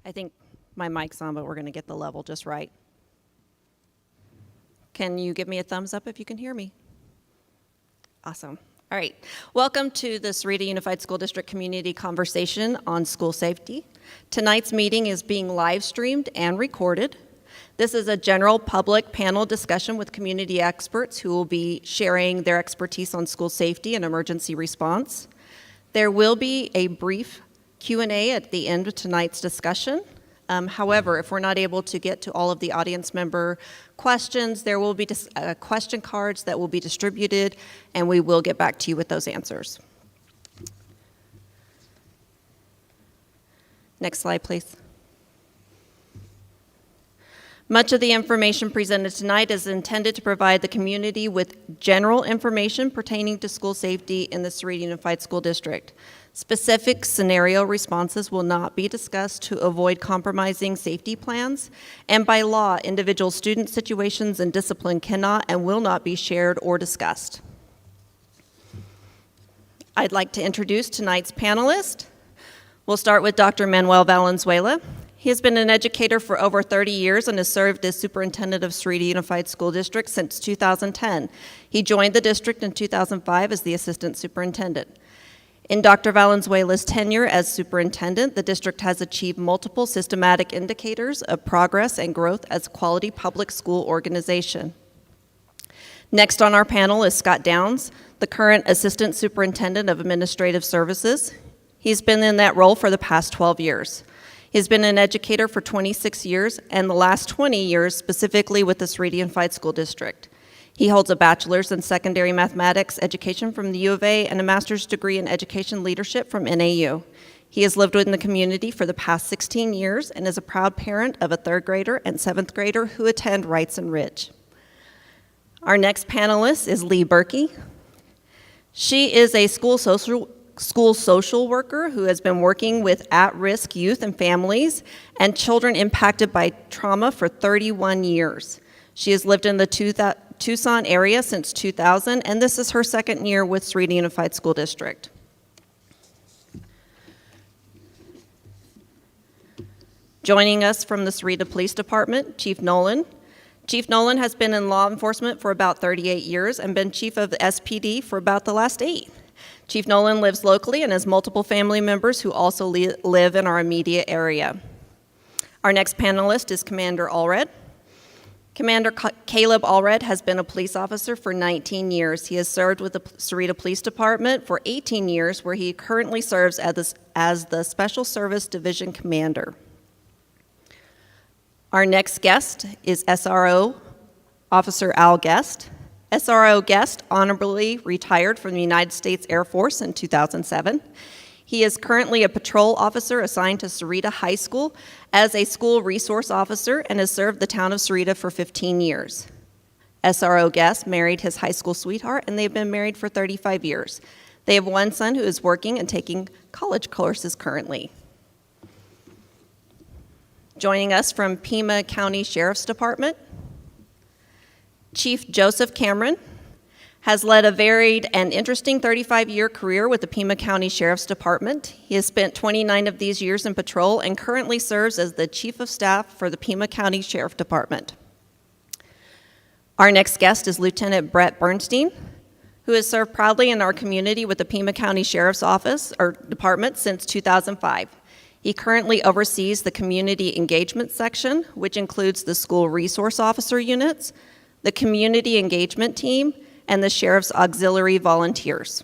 I think my mic's on, but we're going to get the level just right. Can you give me a thumbs up if you can hear me? Awesome. All right. Welcome to the Sahuarita Unified School District Community Conversation on School Safety. Tonight's meeting is being live streamed and recorded. This is a general public panel discussion with community experts who will be sharing their expertise on school safety and emergency response. There will be a brief Q&A at the end of tonight's discussion. However, if we're not able to get to all of the audience member questions, there will be question cards that will be distributed, and we will get back to you with those answers. Next slide, please. Much of the information presented tonight is intended to provide the community with general information pertaining to school safety in the Sahuarita Unified School District. Specific scenario responses will not be discussed to avoid compromising safety plans, and by law, individual student situations and discipline cannot and will not be shared or discussed. I'd like to introduce tonight's panelist. We'll start with Dr. Manuel Valenzuela. He has been an educator for over 30 years and has served as superintendent of Sahuarita Unified School District since 2010. He joined the district in 2005 as the assistant superintendent. In Dr. Valenzuela's tenure as superintendent, the district has achieved multiple systematic indicators of progress and growth as a quality public school organization. Next on our panel is Scott Downs, the current assistant superintendent of administrative services. He's been in that role for the past 12 years. He's been an educator for 26 years, and the last 20 years specifically with the Sahuarita Unified School District. He holds a bachelor's in secondary mathematics education from the U of A and a master's degree in education leadership from NAU. He has lived in the community for the past 16 years and is a proud parent of a 3rd grader and 7th grader who attend Wrightson Ridge. Our next panelist is Lee Berkey. She is a school social worker who has been working with at-risk youth and families and children impacted by trauma for 31 years. She has lived in the Tucson area since 2000, and this is her 2nd year with Sahuarita Unified School District. Joining us from the Sahuarita Police Department, Chief Nolan. Chief Nolan has been in law enforcement for about 38 years and been chief of the SPD for about the last 8. Chief Nolan lives locally and has multiple family members who also live in our immediate area. Our next panelist is Commander Allred. Commander Caleb Allred has been a police officer for 19 years. He has served with the Sahuarita Police Department for 18 years, where he currently serves as the Special Service Division Commander. Our next guest is SRO Officer Al Guest. SRO Guest honorably retired from the United States Air Force in 2007. He is currently a patrol officer assigned to Sahuarita High School as a school resource officer and has served the town of Sahuarita for 15 years. SRO Guest married his high school sweetheart, and they've been married for 35 years. They have one son who is working and taking college courses currently. Joining us from Pima County Sheriff's Department, Chief Joseph Cameron has led a varied and interesting 35-year career with the Pima County Sheriff's Department. He has spent 29 of these years in patrol and currently serves as the Chief of Staff for the Pima County Sheriff Department. Our next guest is Lieutenant Brett Bernstein, who has served proudly in our community with the Pima County Sheriff's Office or Department since 2005. He currently oversees the Community Engagement Section, which includes the School Resource Officer units, the Community Engagement Team, and the Sheriff's Auxiliary Volunteers.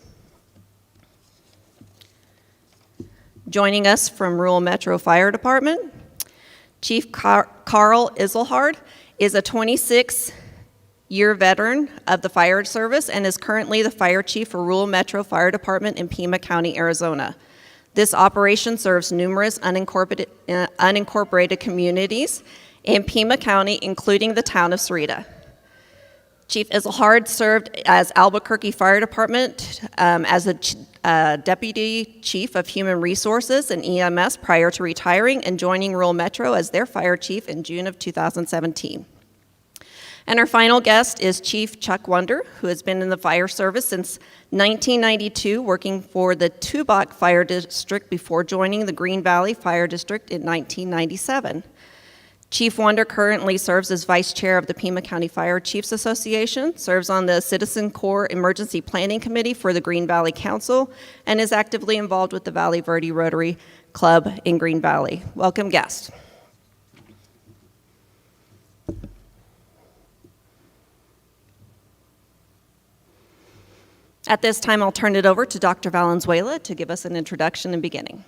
Joining us from Rural Metro Fire Department, Chief Carl Iselhard is a 26-year veteran of the fire service and is currently the fire chief for Rural Metro Fire Department in Pima County, Arizona. This operation serves numerous unincorporated communities in Pima County, including the town of Sahuarita. Chief Iselhard served as Albuquerque Fire Department as a Deputy Chief of Human Resources and EMS prior to retiring and joining Rural Metro as their fire chief in June of 2017. And our final guest is Chief Chuck Wonder, who has been in the fire service since 1992, working for the Tubac Fire District before joining the Green Valley Fire District in 1997. Chief Wonder currently serves as Vice Chair of the Pima County Fire Chiefs Association, serves on the Citizen Corps Emergency Planning Committee for the Green Valley Council, and is actively involved with the Valley Verde Rotary Club in Green Valley. Welcome, guest. At this time, I'll turn it over to Dr. Valenzuela to give us an introduction and beginning.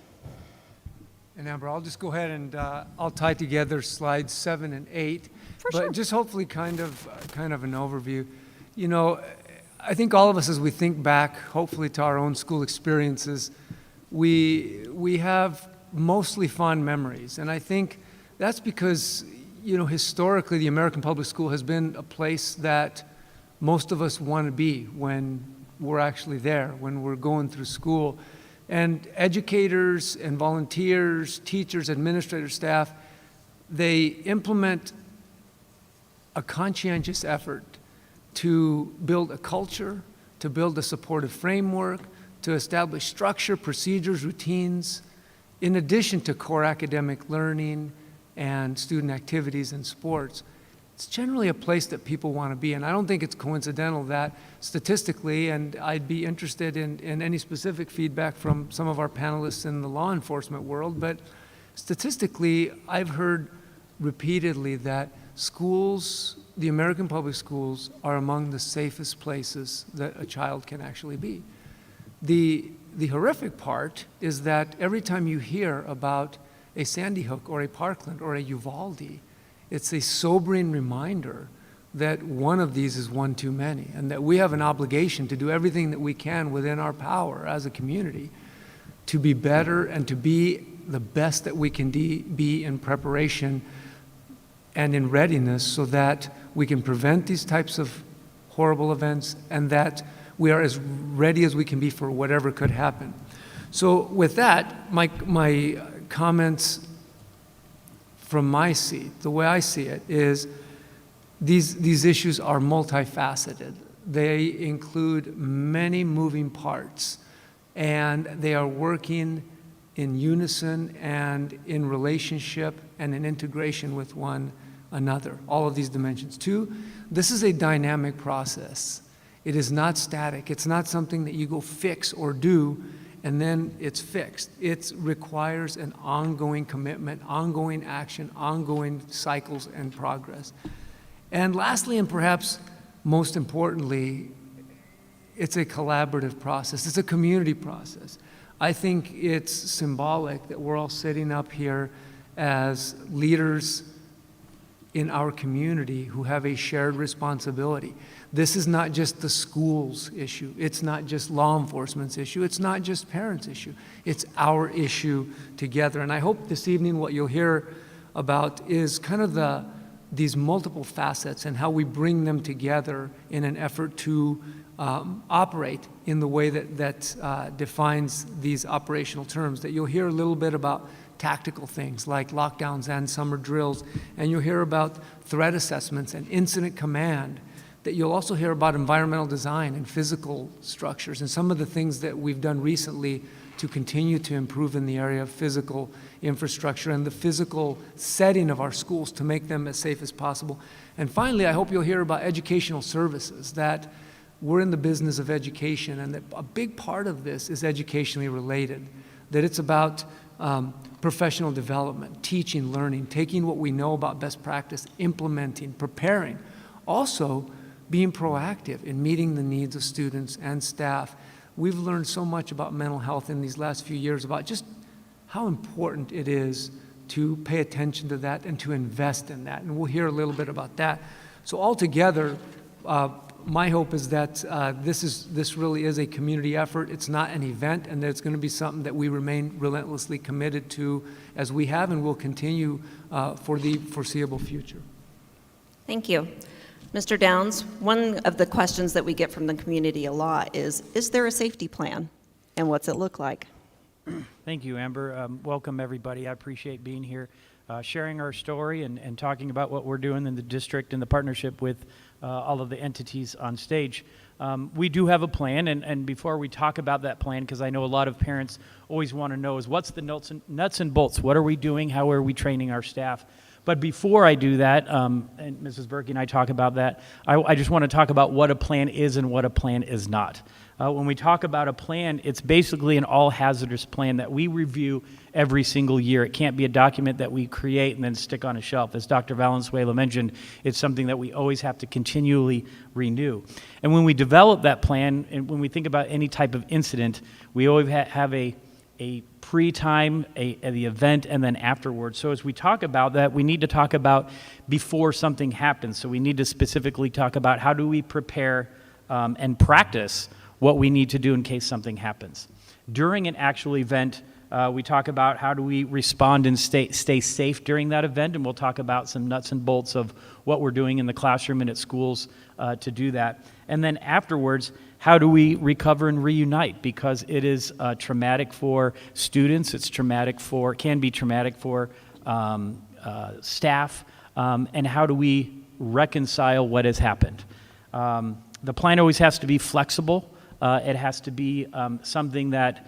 And Amber, I'll just go ahead and I'll tie together slides 7 and 8, Sure. just hopefully kind of an overview. You know, I think all of us, as we think back, hopefully to our own school experiences, we have mostly fond memories, and I think that's because, you know, historically the American public school has been a place that most of us want to be when we're actually there, when we're going through school. And educators and volunteers, teachers, administrators, staff, they implement a conscientious effort to build a culture, to build a supportive framework, to establish structure, procedures, routines, in addition to core academic learning and student activities and sports. It's generally a place that people want to be, and I don't think it's coincidental that statistically, and I'd be interested in any specific feedback from some of our panelists in the law enforcement world, but statistically, I've heard repeatedly that schools, the American public schools, are among the safest places that a child can actually be. The horrific part is that every time you hear about a Sandy Hook or a Parkland or a Uvalde, it's a sobering reminder that one of these is one too many, and that we have an obligation to do everything that we can within our power as a community to be better and to be the best that we can be in preparation and in readiness so that we can prevent these types of horrible events and that we are as ready as we can be for whatever could happen. So with that, my comments from my seat, the way I see it, is these issues are multifaceted. They include many moving parts, and they are working in unison and in relationship and in integration with one another, all of these dimensions. 2, this is a dynamic process. It is not static. It's not something that you go fix or do and then it's fixed. It requires an ongoing commitment, ongoing action, ongoing cycles and progress. And lastly, and perhaps most importantly, it's a collaborative process. It's a community process. I think it's symbolic that we're all sitting up here as leaders in our community who have a shared responsibility. This is not just the school's issue. It's not just law enforcement's issue. It's not just parents' issue. It's our issue together. And I hope this evening what you'll hear about is kind of these multiple facets and how we bring them together in an effort to operate in the way that defines these operational terms. That you'll hear a little bit about tactical things like lockdowns and summer drills, and you'll hear about threat assessments and incident command, that you'll also hear about environmental design and physical structures and some of the things that we've done recently to continue to improve in the area of physical infrastructure and the physical setting of our schools to make them as safe as possible. And finally, I hope you'll hear about educational services, that we're in the business of education and that a big part of this is educationally related, that it's about professional development, teaching, learning, taking what we know about best practice, implementing, preparing, also being proactive in meeting the needs of students and staff. We've learned so much about mental health in these last few years, about just how important it is to pay attention to that and to invest in that, and we'll hear a little bit about that. So altogether, my hope is that this really is a community effort. It's not an event, and that it's going to be something that we remain relentlessly committed to, as we have and will continue for the foreseeable future. Thank you. Mr. Downs, one of the questions that we get from the community a lot is there a safety plan, and what's it look like? Thank you, Amber. Welcome, everybody. I appreciate being here. sharing our story and talking about what we're doing in the district and the partnership with all of the entities on stage. We do have a plan, and before we talk about that plan, because I know a lot of parents always want to know is what's the nuts and bolts? What are we doing? How are we training our staff? But before I do that, and Mrs. Berkey and I talk about that, I just want to talk about what a plan is and what a plan is not. When we talk about a plan, it's basically an all-hazardous plan that we review every single year. It can't be a document that we create and then stick on a shelf. As Dr. Valenzuela mentioned, it's something that we always have to continually renew. And when we develop that plan, and when we think about any type of incident, we always have a pre-time, the event, and then afterwards. So as we talk about that, we need to talk about before something happens. So we need to specifically talk about how do we prepare and practice what we need to do in case something happens. During an actual event, we talk about how do we respond and stay safe during that event, and we'll talk about some nuts and bolts of what we're doing in the classroom and at schools to do that. And then afterwards, how do we recover and reunite? Because it is traumatic for students, can be traumatic for staff, and how do we reconcile what has happened? The plan always has to be flexible. It has to be something that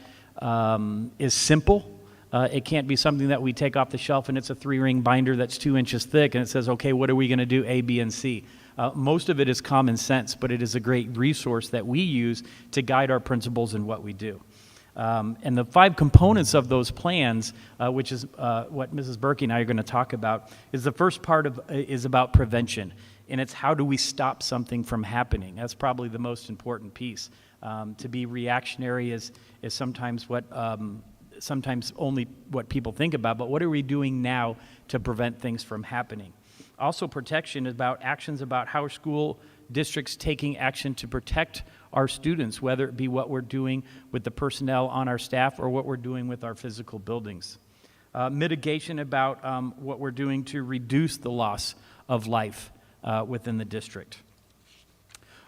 is simple. It can't be something that we take off the shelf and it's a 3-ring binder that's 2 inches thick and it says, okay, what are we going to do, A, B, and C? Most of it is common sense, but it is a great resource that we use to guide our principals in what we do. And the 5 components of those plans, which is what Mrs. Berkey and I are going to talk about, is the first part is about prevention. And it's how do we stop something from happening? That's probably the most important piece. To be reactionary is sometimes sometimes only what people think about, but what are we doing now to prevent things from happening? Also, protection is about actions about how school districts taking action to protect our students, whether it be what we're doing with the personnel on our staff or what we're doing with our physical buildings. Mitigation about what we're doing to reduce the loss of life within the district.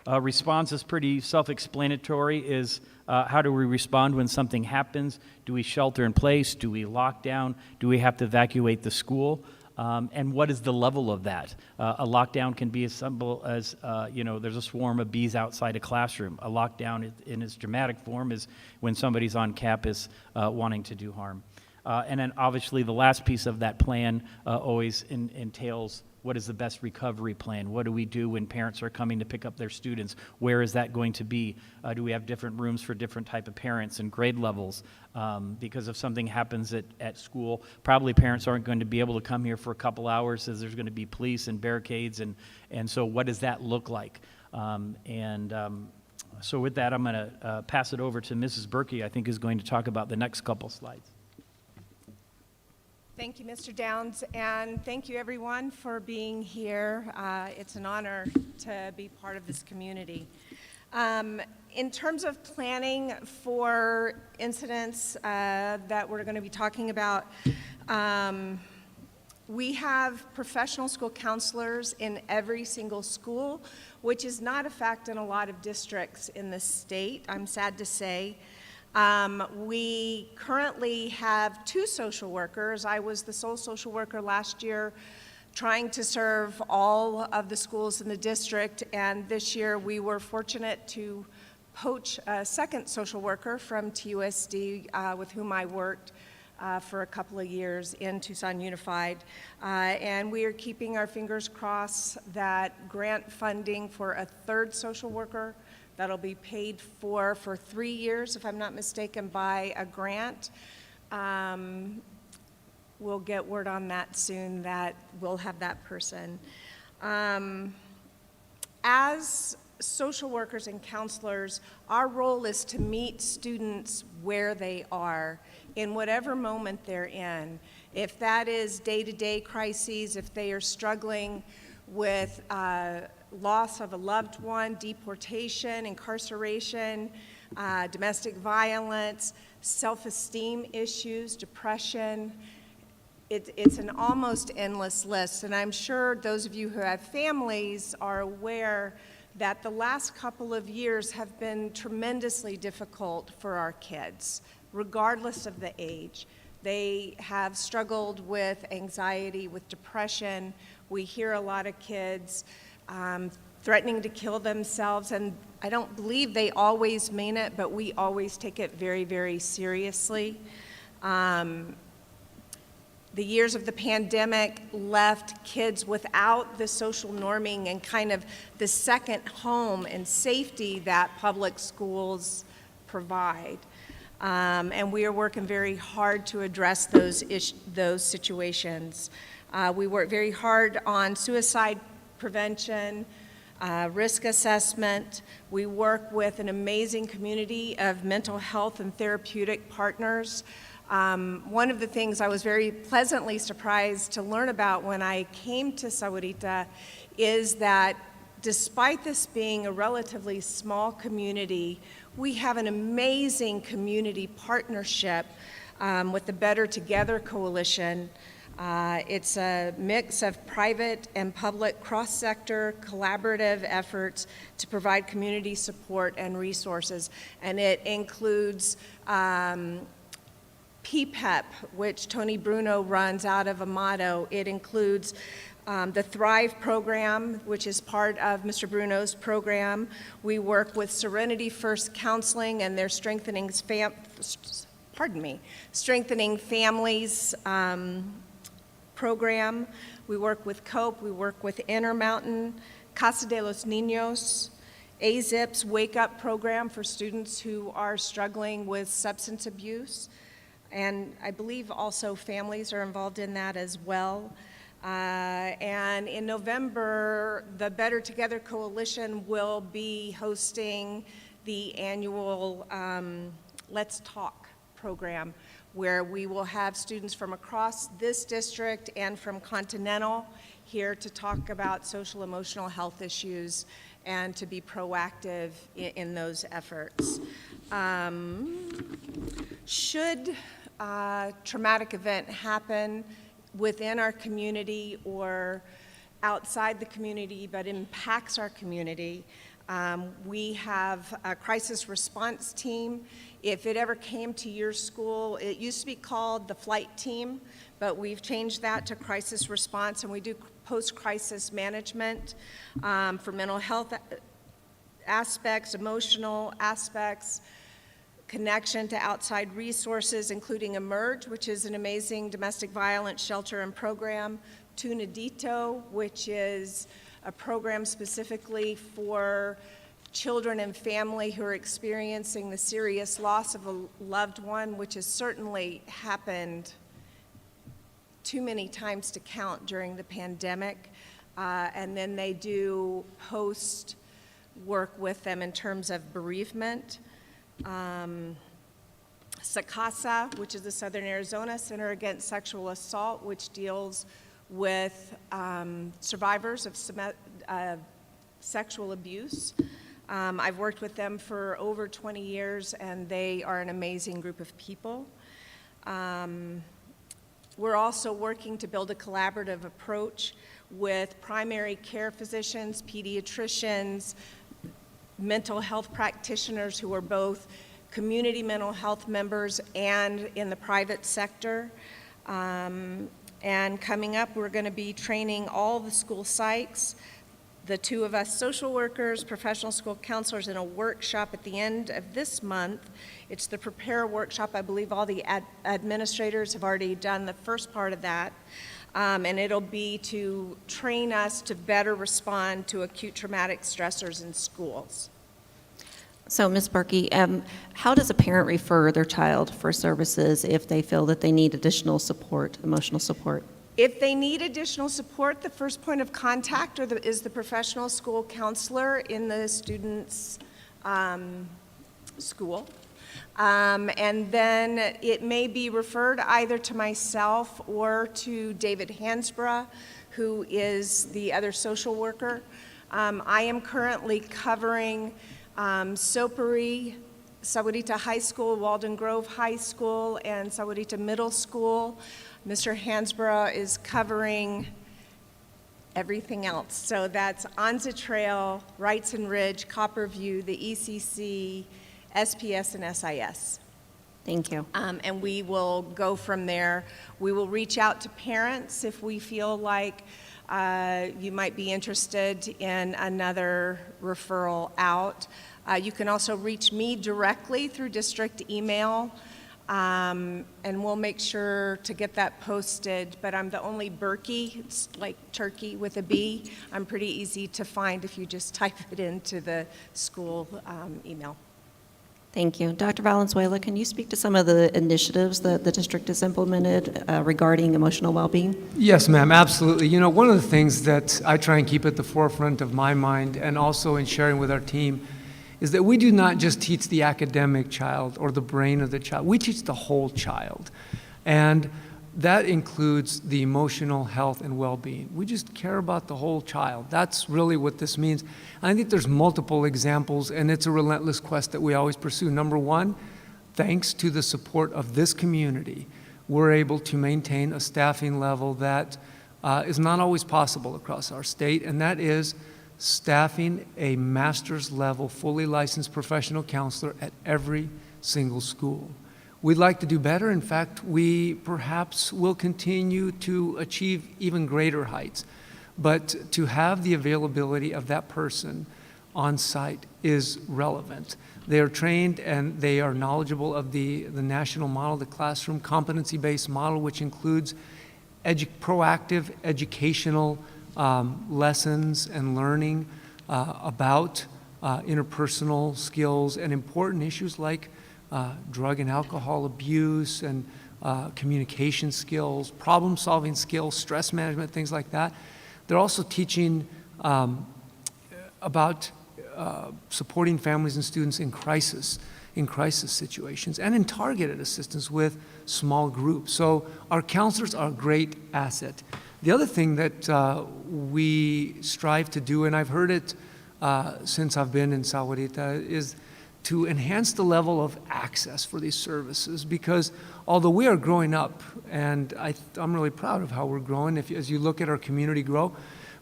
Response is pretty self-explanatory, is how do we respond when something happens? Do we shelter in place? Do we lock down? Do we have to evacuate the school? And what is the level of that? A lockdown can be as simple as, there's a swarm of bees outside a classroom. A lockdown in its dramatic form is when somebody's on campus wanting to do harm. And then obviously the last piece of that plan always entails what is the best recovery plan? What do we do when parents are coming to pick up their students? Where is that going to be? Do we have different rooms for different type of parents and grade levels? Because if something happens at school, probably parents aren't going to be able to come here for a couple hours as there's going to be police and barricades. And so what does that look like? So with that, I'm going to pass it over to Mrs. Berkey, I think is going to talk about the next couple slides. Thank you, Mr. Downs, and thank you, everyone, for being here. It's an honor to be part of this community. In terms of planning for incidents that we're going to be talking about, we have professional school counselors in every single school, which is not a fact in a lot of districts in the state, I'm sad to say. We currently have 2 social workers. I was the sole social worker last year trying to serve all of the schools in the district, and this year we were fortunate to poach a second social worker from TUSD with whom I worked for a couple of years in Tucson Unified. And we are keeping our fingers crossed that grant funding for a 3rd social worker that'll be paid for 3 years, if I'm not mistaken, by a grant. We'll get word on that soon that we'll have that person. As social workers and counselors, our role is to meet students where they are, in whatever moment they're in. If that is day-to-day crises, if they are struggling with loss of a loved one, deportation, incarceration, domestic violence, self-esteem issues, depression. It's an almost endless list, and I'm sure those of you who have families are aware that the last couple of years have been tremendously difficult for our kids, regardless of the age. They have struggled with anxiety, with depression. We hear a lot of kids threatening to kill themselves, and I don't believe they always mean it, but we always take it very, very seriously. The years of the pandemic left kids without the social norming and kind of the second home and safety that public schools provide. And we are working very hard to address those situations. We work very hard on suicide prevention, risk assessment. We work with an amazing community of mental health and therapeutic partners. One of the things I was very pleasantly surprised to learn about when I came to Sahuarita is that despite this being a relatively small community, we have an amazing community partnership with the Better Together Coalition. It's a mix of private and public cross-sector collaborative efforts to provide community support and resources, and it includes PPEP, which Tony Bruno runs out of Amado. It includes the Thrive program, which is part of Mr. Bruno's program. We work with Serenity First Counseling and their Strengthening Families program. We work with COPE, we work with Intermountain, Casa de los Niños, AZIP's Wake Up program for students who are struggling with substance abuse. And I believe also families are involved in that as well. And in November, the Better Together Coalition will be hosting the annual Let's Talk program, where we will have students from across this district and from Continental here to talk about social emotional health issues and to be proactive in those efforts. Should a traumatic event happen within our community or outside the community but impacts our community, we have a crisis response team. If it ever came to your school, it used to be called the flight team, but we've changed that to crisis response, and we do post-crisis management for mental health aspects, emotional aspects, connection to outside resources, including Emerge, which is an amazing domestic violence shelter and program, Tunadito, which is a program specifically for children and family who are experiencing the serious loss of a loved one, which has certainly happened too many times to count during the pandemic. And then they do post work with them in terms of bereavement. SACASA, which is the Southern Arizona Center Against Sexual Assault, which deals with survivors of sexual abuse. I've worked with them for over 20 years, and they are an amazing group of people. We're also working to build a collaborative approach with primary care physicians, pediatricians, mental health practitioners who are both community mental health members and in the private sector. And coming up, we're going to be training all the school psychs, the two of us social workers, professional school counselors, in a workshop at the end of this month. It's the Prepare workshop. I believe all the administrators have already done the first part of that. And it'll be to train us to better respond to acute traumatic stressors in schools. So, Ms. Berkey, how does a parent refer their child for services if they feel that they need additional support, emotional support? If they need additional support, the first point of contact is the professional school counselor in the student's school. And then it may be referred either to myself or to David Hansborough, who is the other social worker. I am currently covering Sopari, Sahuarita High School, Walden Grove High School, and Sahuarita Middle School. Mr. Hansborough is covering everything else. So that's Anza Trail, Wrightson Ridge, Copperview, the ECC, SPS, and SIS. Thank you. And we will go from there. We will reach out to parents if we feel like you might be interested in another referral out. You can also reach me directly through district email, and we'll make sure to get that posted. But I'm the only Berkey, it's like turkey with a B. I'm pretty easy to find if you just type it into the school email. Thank you. Dr. Valenzuela, can you speak to some of the initiatives that the district has implemented regarding emotional well-being? Yes, ma'am, absolutely. You know, one of the things that I try and keep at the forefront of my mind and also in sharing with our team is that we do not just teach the academic child or the brain of the child. We teach the whole child. And that includes the emotional health and well-being. We just care about the whole child. That's really what this means. And I think there's multiple examples, and it's a relentless quest that we always pursue. Number one, thanks to the support of this community, we're able to maintain a staffing level that is not always possible across our state, and that is staffing a master's level, fully licensed professional counselor at every single school. We'd like to do better. In fact, we perhaps will continue to achieve even greater heights. But to have the availability of that person on site is relevant. They are trained and they are knowledgeable of the national model, the classroom competency-based model, which includes proactive educational lessons and learning about interpersonal skills and important issues like drug and alcohol abuse and communication skills, problem-solving skills, stress management, things like that. They're also teaching about supporting families and students in crisis situations and in targeted assistance with small groups. So our counselors are a great asset. The other thing that we strive to do, and I've heard it since I've been in Sahuarita, is to enhance the level of access for these services, because although we are growing up, and I'm really proud of how we're growing as you look at our community grow,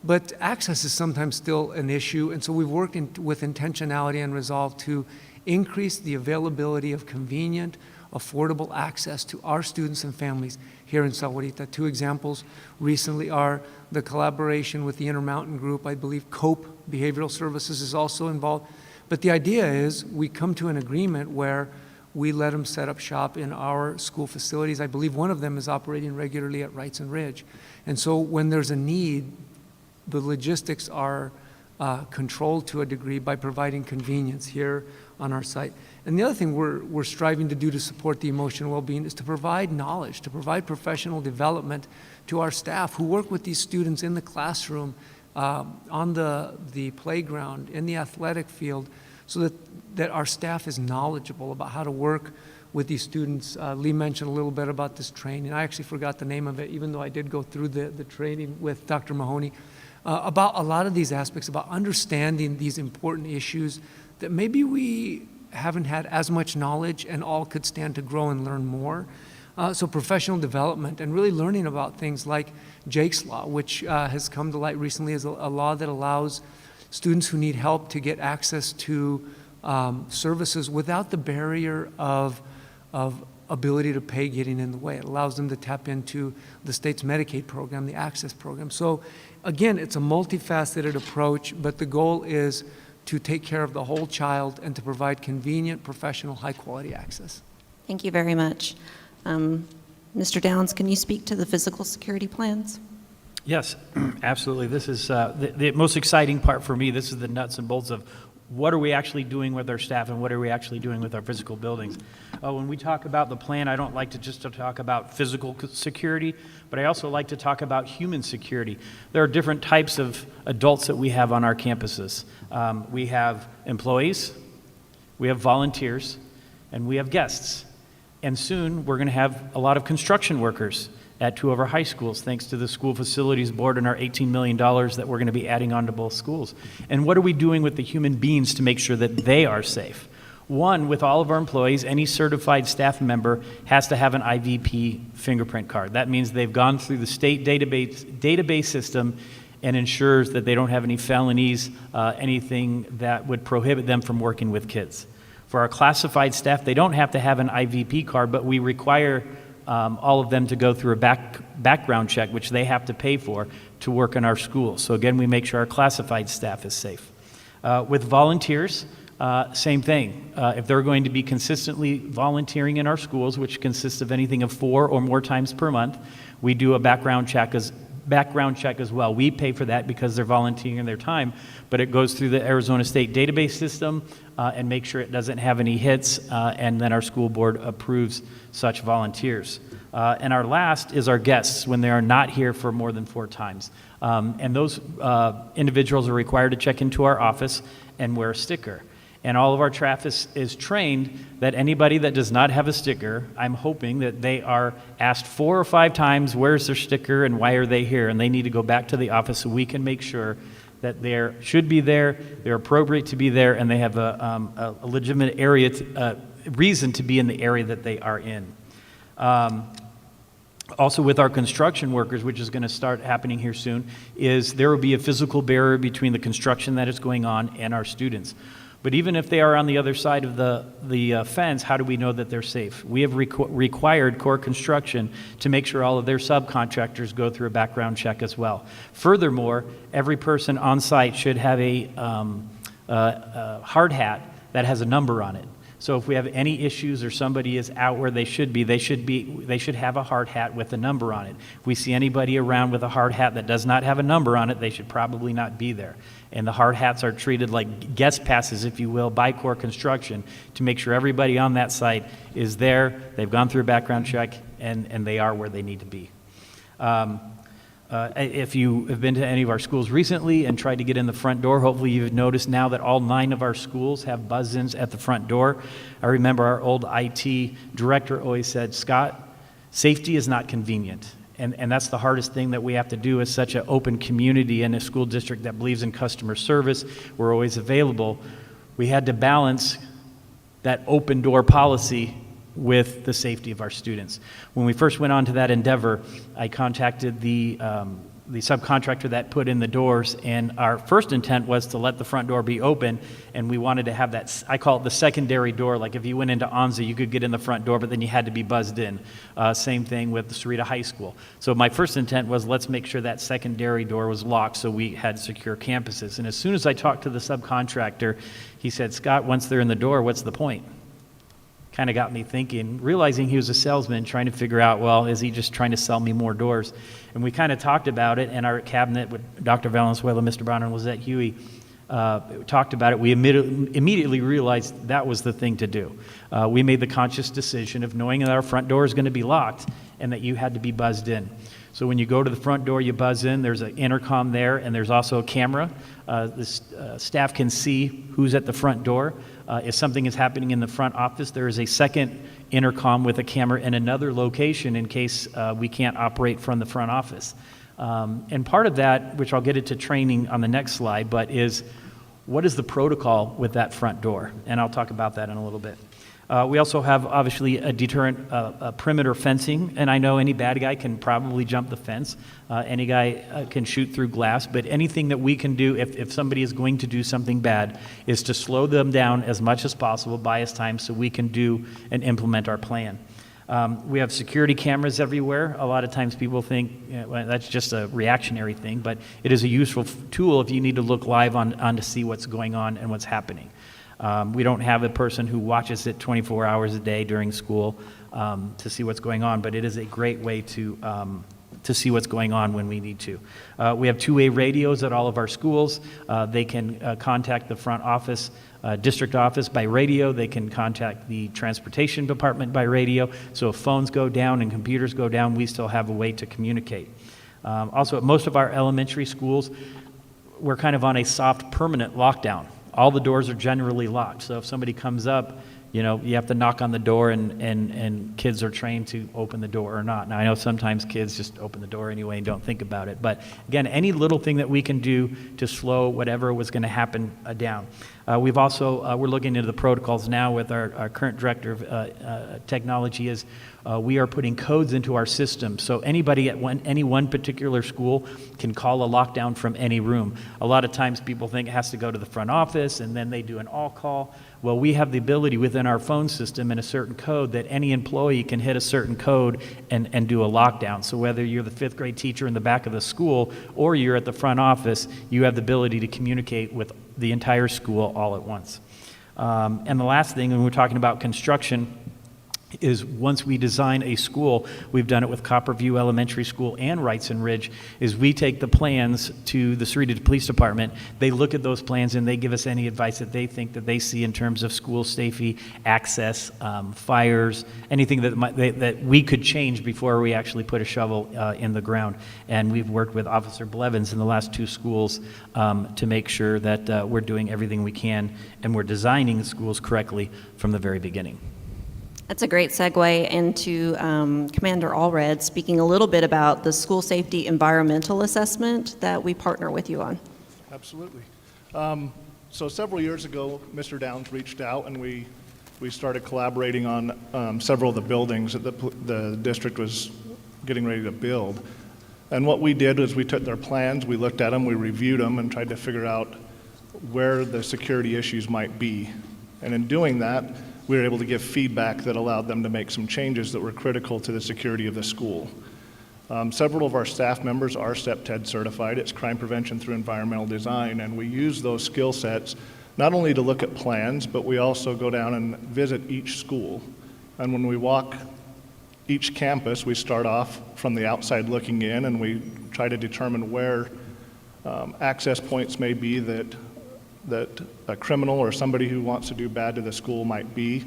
but access is sometimes still an issue, and so we've worked with intentionality and resolve to increase the availability of convenient, affordable access to our students and families here in Sahuarita. Two examples recently are the collaboration with the Intermountain Group. I believe COPE Behavioral Services is also involved. But the idea is we come to an agreement where we let them set up shop in our school facilities. I believe one of them is operating regularly at Wrights and Ridge. And so when there's a need, the logistics are controlled to a degree by providing convenience here on our site. And the other thing we're striving to do to support the emotional well-being is to provide knowledge, to provide professional development to our staff who work with these students in the classroom, on the playground, in the athletic field, so that our staff is knowledgeable about how to work with these students. Lee mentioned a little bit about this training. I actually forgot the name of it, even though I did go through the training with Dr. Mahoney, about a lot of these aspects, about understanding these important issues that maybe we haven't had as much knowledge and all could stand to grow and learn more. So professional development and really learning about things like Jake's Law, which has come to light recently as a law that allows students who need help to get access to services without the barrier of ability to pay getting in the way. It allows them to tap into the state's Medicaid program, the Access program. So again, it's a multifaceted approach, but the goal is to take care of the whole child and to provide convenient, professional, high-quality access. Thank you very much. Mr. Downs, can you speak to the physical security plans? Yes, absolutely. This is the most exciting part for me. This is the nuts and bolts of what are we actually doing with our staff and what are we actually doing with our physical buildings. When we talk about the plan, I don't like to just talk about physical security, but I also like to talk about human security. There are different types of adults that we have on our campuses. We have employees, we have volunteers, and we have guests. And soon we're going to have a lot of construction workers at two of our high schools, thanks to the School Facilities Board and our $18 million that we're going to be adding onto both schools. And what are we doing with the human beings to make sure that they are safe? One, with all of our employees, any certified staff member has to have an IVP fingerprint card. That means they've gone through the state database system and ensures that they don't have any felonies, anything that would prohibit them from working with kids. For our classified staff, they don't have to have an IVP card, but we require all of them to go through a background check, which they have to pay for to work in our schools. So again, we make sure our classified staff is safe. With volunteers, same thing. If they're going to be consistently volunteering in our schools, which consists of anything of 4 or more times per month, we do a background check as well. We pay for that because they're volunteering their time, but it goes through the Arizona State database system and make sure it doesn't have any hits, and then our school board approves such volunteers. And our last is our guests when they are not here for more than 4 times. And those individuals are required to check into our office and wear a sticker. And all of our staff is trained that anybody that does not have a sticker, I'm hoping that they are asked 4 or 5 times, where's their sticker and why are they here? And they need to go back to the office so we can make sure that they should be there, they're appropriate to be there, and they have a legitimate reason to be in the area that they are in. Also with our construction workers, which is going to start happening here soon, is there will be a physical barrier between the construction that is going on and our students. But even if they are on the other side of the fence, how do we know that they're safe? We have required core construction to make sure all of their subcontractors go through a background check as well. Furthermore, every person on site should have a hard hat that has a number on it. So if we have any issues or somebody is out where they should have a hard hat with a number on it. If we see anybody around with a hard hat that does not have a number on it, they should probably not be there. And the hard hats are treated like guest passes, if you will, by core construction to make sure everybody on that site is there, they've gone through a background check, and they are where they need to be. If you have been to any of our schools recently and tried to get in the front door, hopefully you've noticed now that all 9 of our schools have buzz-ins at the front door. I remember our old IT director always said, Scott, safety is not convenient. And that's the hardest thing that we have to do as such an open community in a school district that believes in customer service. We're always available. We had to balance that open door policy with the safety of our students. When we first went on to that endeavor, I contacted the subcontractor that put in the doors, and our first intent was to let the front door be open, and we wanted to have that, I call it the secondary door, like if you went into Onza, you could get in the front door, but then you had to be buzzed in. Same thing with the Sarita High School. So my first intent was let's make sure that secondary door was locked so we had secure campuses. And as soon as I talked to the subcontractor, he said, Scott, once they're in the door, what's the point? Kind of got me thinking, realizing he was a salesman, trying to figure out, well, is he just trying to sell me more doors? And we kind of talked about it, and our cabinet with Dr. Valenzuela, Mr. Brown, and Lizette Huey talked about it. We immediately realized that was the thing to do. We made the conscious decision of knowing that our front door is going to be locked and that you had to be buzzed in. So when you go to the front door, you buzz in, there's an intercom there, and there's also a camera. Staff can see who's at the front door. If something is happening in the front office, there is a second intercom with a camera in another location in case we can't operate from the front office. And part of that, which I'll get into training on the next slide, but is what is the protocol with that front door? And I'll talk about that in a little bit. We also have, obviously, a deterrent perimeter fencing, and I know any bad guy can probably jump the fence. Any guy can shoot through glass, but anything that we can do if somebody is going to do something bad is to slow them down as much as possible, buy us time so we can do and implement our plan. We have security cameras everywhere. A lot of times people think well, that's just a reactionary thing, but it is a useful tool if you need to look live on to see what's going on and what's happening. We don't have a person who watches it 24 hours a day during school to see what's going on, but it is a great way to see what's going on when we need to. We have two-way radios at all of our schools. They can contact the front office, district office by radio. They can contact the transportation department by radio. So if phones go down and computers go down, we still have a way to communicate. Also, at most of our elementary schools, we're kind of on a soft permanent lockdown. All the doors are generally locked. So if somebody comes up, you know, you have to knock on the door and kids are trained to open the door or not. Now, I know sometimes kids just open the door anyway and don't think about it. But again, any little thing that we can do to slow whatever was going to happen down. We've also, we're looking into the protocols now with our current director of technology is we are putting codes into our system. So anybody at any one particular school can call a lockdown from any room. A lot of times people think it has to go to the front office and then they do an all call. Well, we have the ability within our phone system and a certain code that any employee can hit a certain code and do a lockdown. So whether you're the fifth grade teacher in the back of the school or you're at the front office, you have the ability to communicate with the entire school all at once. And the last thing, when we're talking about construction, is once we design a school, we've done it with Copperview Elementary School and Wrightson Ridge, is we take the plans to the Cerrito Police Department. They look at those plans and they give us any advice that they think that they see in terms of school safety, access, fires, anything that we could change before we actually put a shovel in the ground. And we've worked with Officer Blevins in the last 2 schools to make sure that we're doing everything we can and we're designing schools correctly from the very beginning. That's a great segue into Commander Allred speaking a little bit about the school safety environmental assessment that we partner with you on. Absolutely. So several years ago, Mr. Downs reached out and we started collaborating on several of the buildings that the district was getting ready to build. And what we did was we took their plans, we looked at them, we reviewed them, and tried to figure out where the security issues might be. And in doing that, we were able to give feedback that allowed them to make some changes that were critical to the security of the school. Several of our staff members are CPTED certified. It's crime prevention through environmental design, and we use those skill sets not only to look at plans, but we also go down and visit each school. And when we walk each campus, we start off from the outside looking in, and we try to determine where access points may be that a criminal or somebody who wants to do bad to the school might be,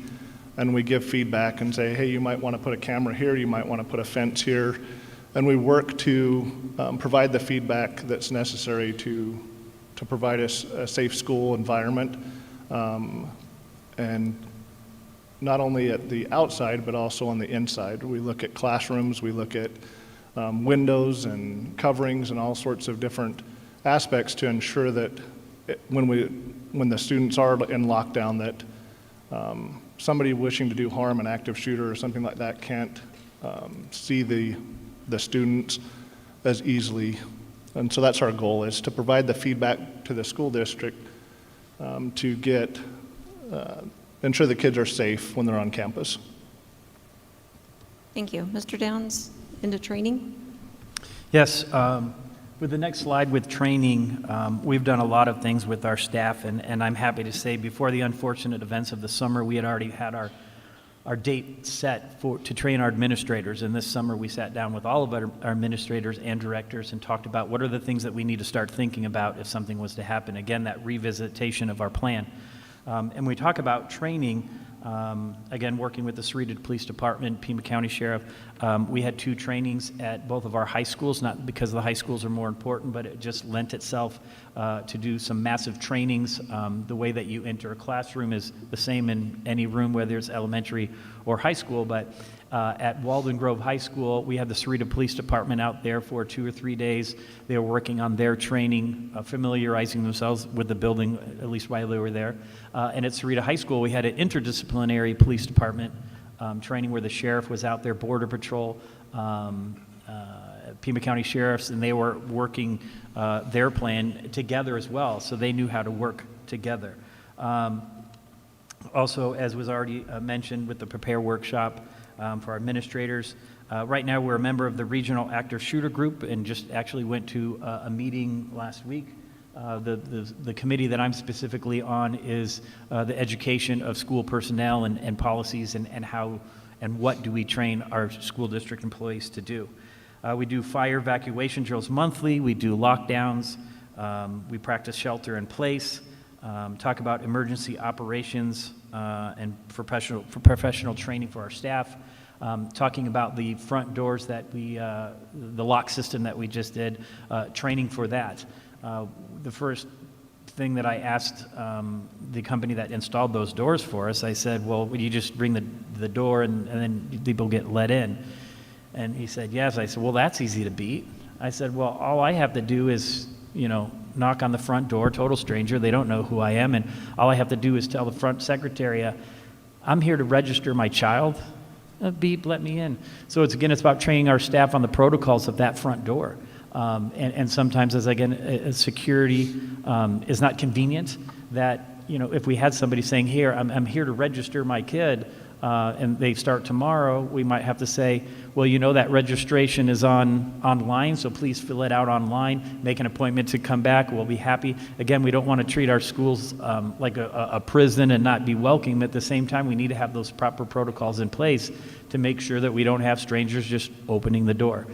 and we give feedback and say, hey, you might want to put a camera here, you might want to put a fence here, and we work to provide the feedback that's necessary to provide us a safe school environment, and not only at the outside, but also on the inside. We look at classrooms, we look at windows and coverings and all sorts of different aspects to ensure that when the students are in lockdown, that somebody wishing to do harm, an active shooter or something like that, can't see the students as easily. And so that's our goal, is to provide the feedback to the school district to ensure the kids are safe when they're on campus. Thank you. Mr. Downs, into training? Yes. With the next slide with training, we've done a lot of things with our staff, and I'm happy to say before the unfortunate events of the summer, we had already had our date set to train our administrators. And this summer we sat down with all of our administrators and directors and talked about what are the things that we need to start thinking about if something was to happen. Again, that revisitation of our plan. And we talk about training, again, working with the Cerrito Police Department, Pima County Sheriff. We had 2 trainings at both of our high schools, not because the high schools are more important, but it just lent itself to do some massive trainings. The way that you enter a classroom is the same in any room, whether it's elementary or high school, but at Walden Grove High School, we had the Cerrito Police Department out there for 2 or 3 days. They were working on their training, familiarizing themselves with the building, at least while they were there. And at Cerrito High School, we had an interdisciplinary police department training where the sheriff was out there, Border Patrol, Pima County Sheriffs, and they were working their plan together as well, so they knew how to work together. Also, as was already mentioned with the Prepare Workshop, for our administrators. Right now, we're a member of the Regional Active Shooter Group and just actually went to a meeting last week. The committee that I'm specifically on is the education of school personnel and policies and how and what do we train our school district employees to do. We do fire evacuation drills monthly. We do lockdowns. We practice shelter in place. Talk about emergency operations and professional training for our staff. Talking about the front doors that the lock system that we just did, training for that. The first thing that I asked the company that installed those doors for us, I said, well, would you just bring the door and then people get let in? And he said, yes. I said, well, that's easy to beat. I said, well, all I have to do is, knock on the front door, total stranger, they don't know who I am, and all I have to do is tell the front secretary, I'm here to register my child. Beep, let me in. So it's about training our staff on the protocols of that front door. And sometimes, as again, security is not convenient, that if we had somebody saying, here, I'm here to register my kid, and they start tomorrow, we might have to say, well, that registration is online, so please fill it out online, make an appointment to come back, we'll be happy. Again, we don't want to treat our schools like a prison and not be welcoming. At the same time, we need to have those proper protocols in place to make sure that we don't have strangers just opening the door.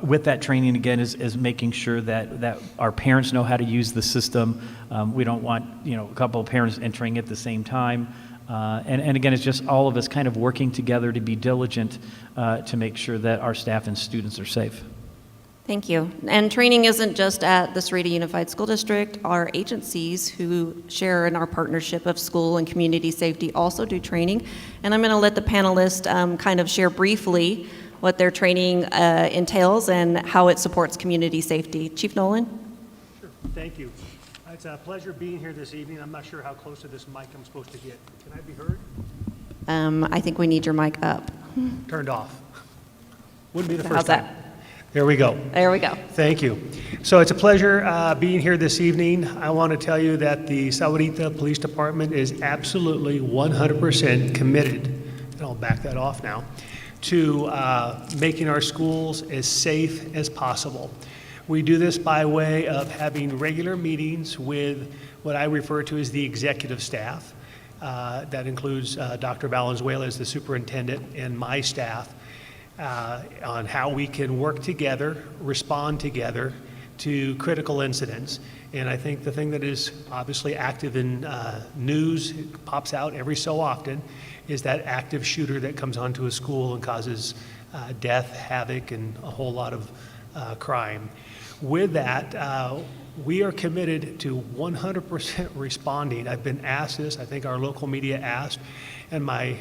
With that training, again, is making sure that our parents know how to use the system. We don't want, a couple of parents entering at the same time. And again, it's just all of us kind of working together to be diligent to make sure that our staff and students are safe. Thank you. And training isn't just at the Sarita Unified School District. Our agencies who share in our partnership of school and community safety also do training. And I'm going to let the panelists kind of share briefly what their training entails and how it supports community safety. Chief Nolan? Sure. Thank you. It's a pleasure being here this evening. I'm not sure how close to this mic I'm supposed to get. Can I be heard? I think we need your mic up. Turned off. Wouldn't be the How's first time. that? There we go. There we go. Thank you. So it's a pleasure being here this evening. I want to tell you that the Sahuarita Police Department is absolutely 100% committed, and I'll back that off now, to making our schools as safe as possible. We do this by way of having regular meetings with what I refer to as the executive staff. That includes Dr. Valenzuela as the superintendent and my staff on how we can work together, respond together to critical incidents. And I think the thing that is obviously active in news, it pops out every so often, is that active shooter that comes onto a school and causes death, havoc, and a whole lot of crime. With that, we are committed to 100% responding. I've been asked this, I think our local media asked, and my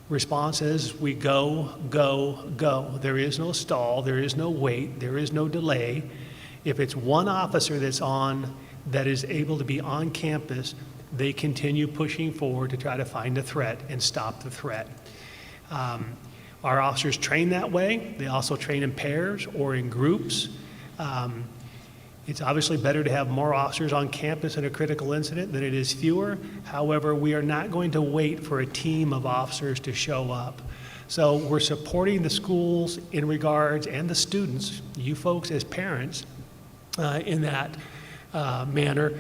response is we go, go, go. There is no stall, there is no wait, there is no delay. If it's one officer that is able to be on campus, they continue pushing forward to try to find a threat and stop the threat. Our officers train that way. They also train in pairs or in groups. It's obviously better to have more officers on campus in a critical incident than it is fewer. However, we are not going to wait for a team of officers to show up. So we're supporting the schools in regards, and the students, you folks as parents, in that manner.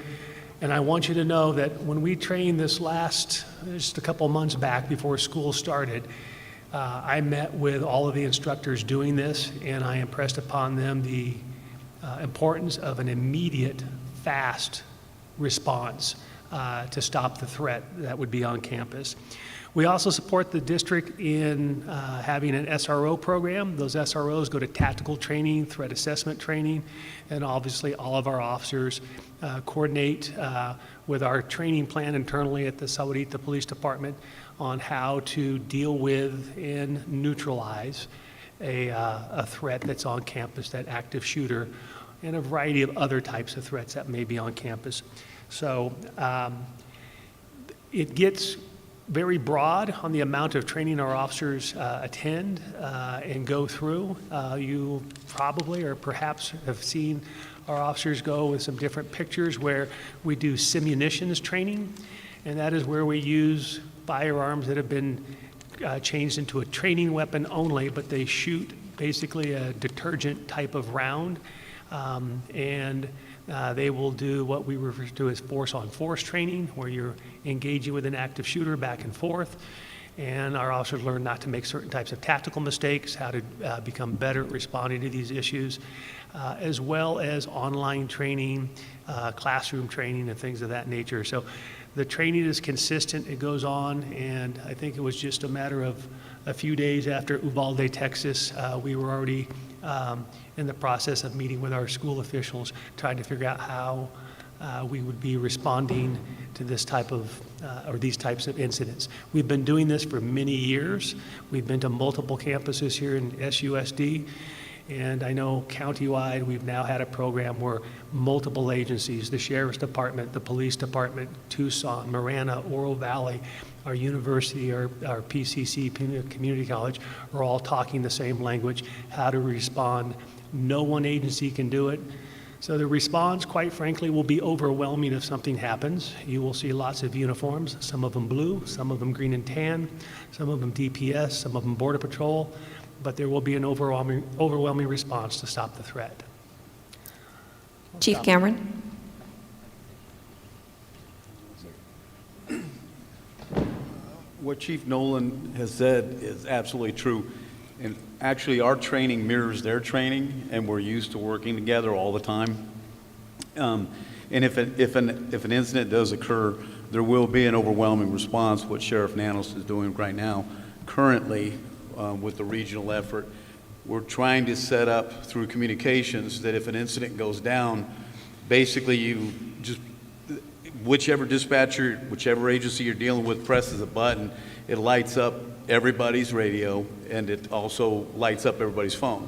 And I want you to know that when we trained this just a couple months back before school started, I met with all of the instructors doing this, and I impressed upon them the importance of an immediate, fast response to stop the threat that would be on campus. We also support the district in having an SRO program. Those SROs go to tactical training, threat assessment training, and obviously all of our officers coordinate with our training plan internally at the Sahuarita Police Department on how to deal with and neutralize a threat that's on campus, that active shooter, and a variety of other types of threats that may be on campus. So it gets very broad on the amount of training our officers attend and go through. You probably or perhaps have seen our officers go with some different pictures where we do simunitions training, and that is where we use firearms that have been changed into a training weapon only, but they shoot basically a detergent type of round, and they will do what we refer to as force-on-force training, where you're engaging with an active shooter back and forth, and our officers learn not to make certain types of tactical mistakes, how to become better at responding to these issues, as well as online training, classroom training, and things of that nature. So the training is consistent, it goes on, and I think it was just a matter of a few days after Uvalde, Texas, we were already in the process of meeting with our school officials, trying to figure out how we would be responding to this type of, or these types of incidents. We've been doing this for many years. We've been to multiple campuses here in SUSD, and I know countywide we've now had a program where multiple agencies, the Sheriff's Department, the Police Department, Tucson, Marana, Oro Valley, our university, our PCC, Community College, are all talking the same language, how to respond No one agency can do it. So the response, quite frankly, will be overwhelming if something happens. You will see lots of uniforms, some of them blue, some of them green and tan, some of them DPS, some of them Border Patrol, but there will be an overwhelming response to stop the threat. Chief Cameron? What Chief Nolan has said is absolutely true. And actually, our training mirrors their training, and we're used to working together all the time. And if an incident does occur, there will be an overwhelming response, what Sheriff Nanos is doing right now. Currently, with the regional effort, we're trying to set up through communications that if an incident goes down, basically you just, whichever dispatcher, whichever agency you're dealing with presses a button, it lights up everybody's radio, and it also lights up everybody's phone.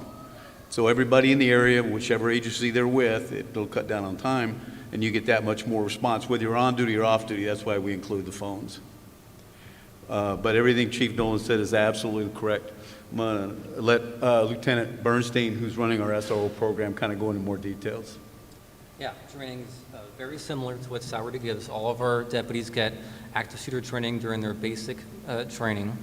So everybody in the area, whichever agency they're with, it'll cut down on time, and you get that much more response. Whether you're on duty or off duty, that's why we include the phones. But everything Chief Nolan said is absolutely correct. I'm going to let Lieutenant Bernstein, who's running our SRO program, kind of go into more details. Yeah, training is very similar to what Sauerty gives. All of our deputies get active shooter training during their basic training.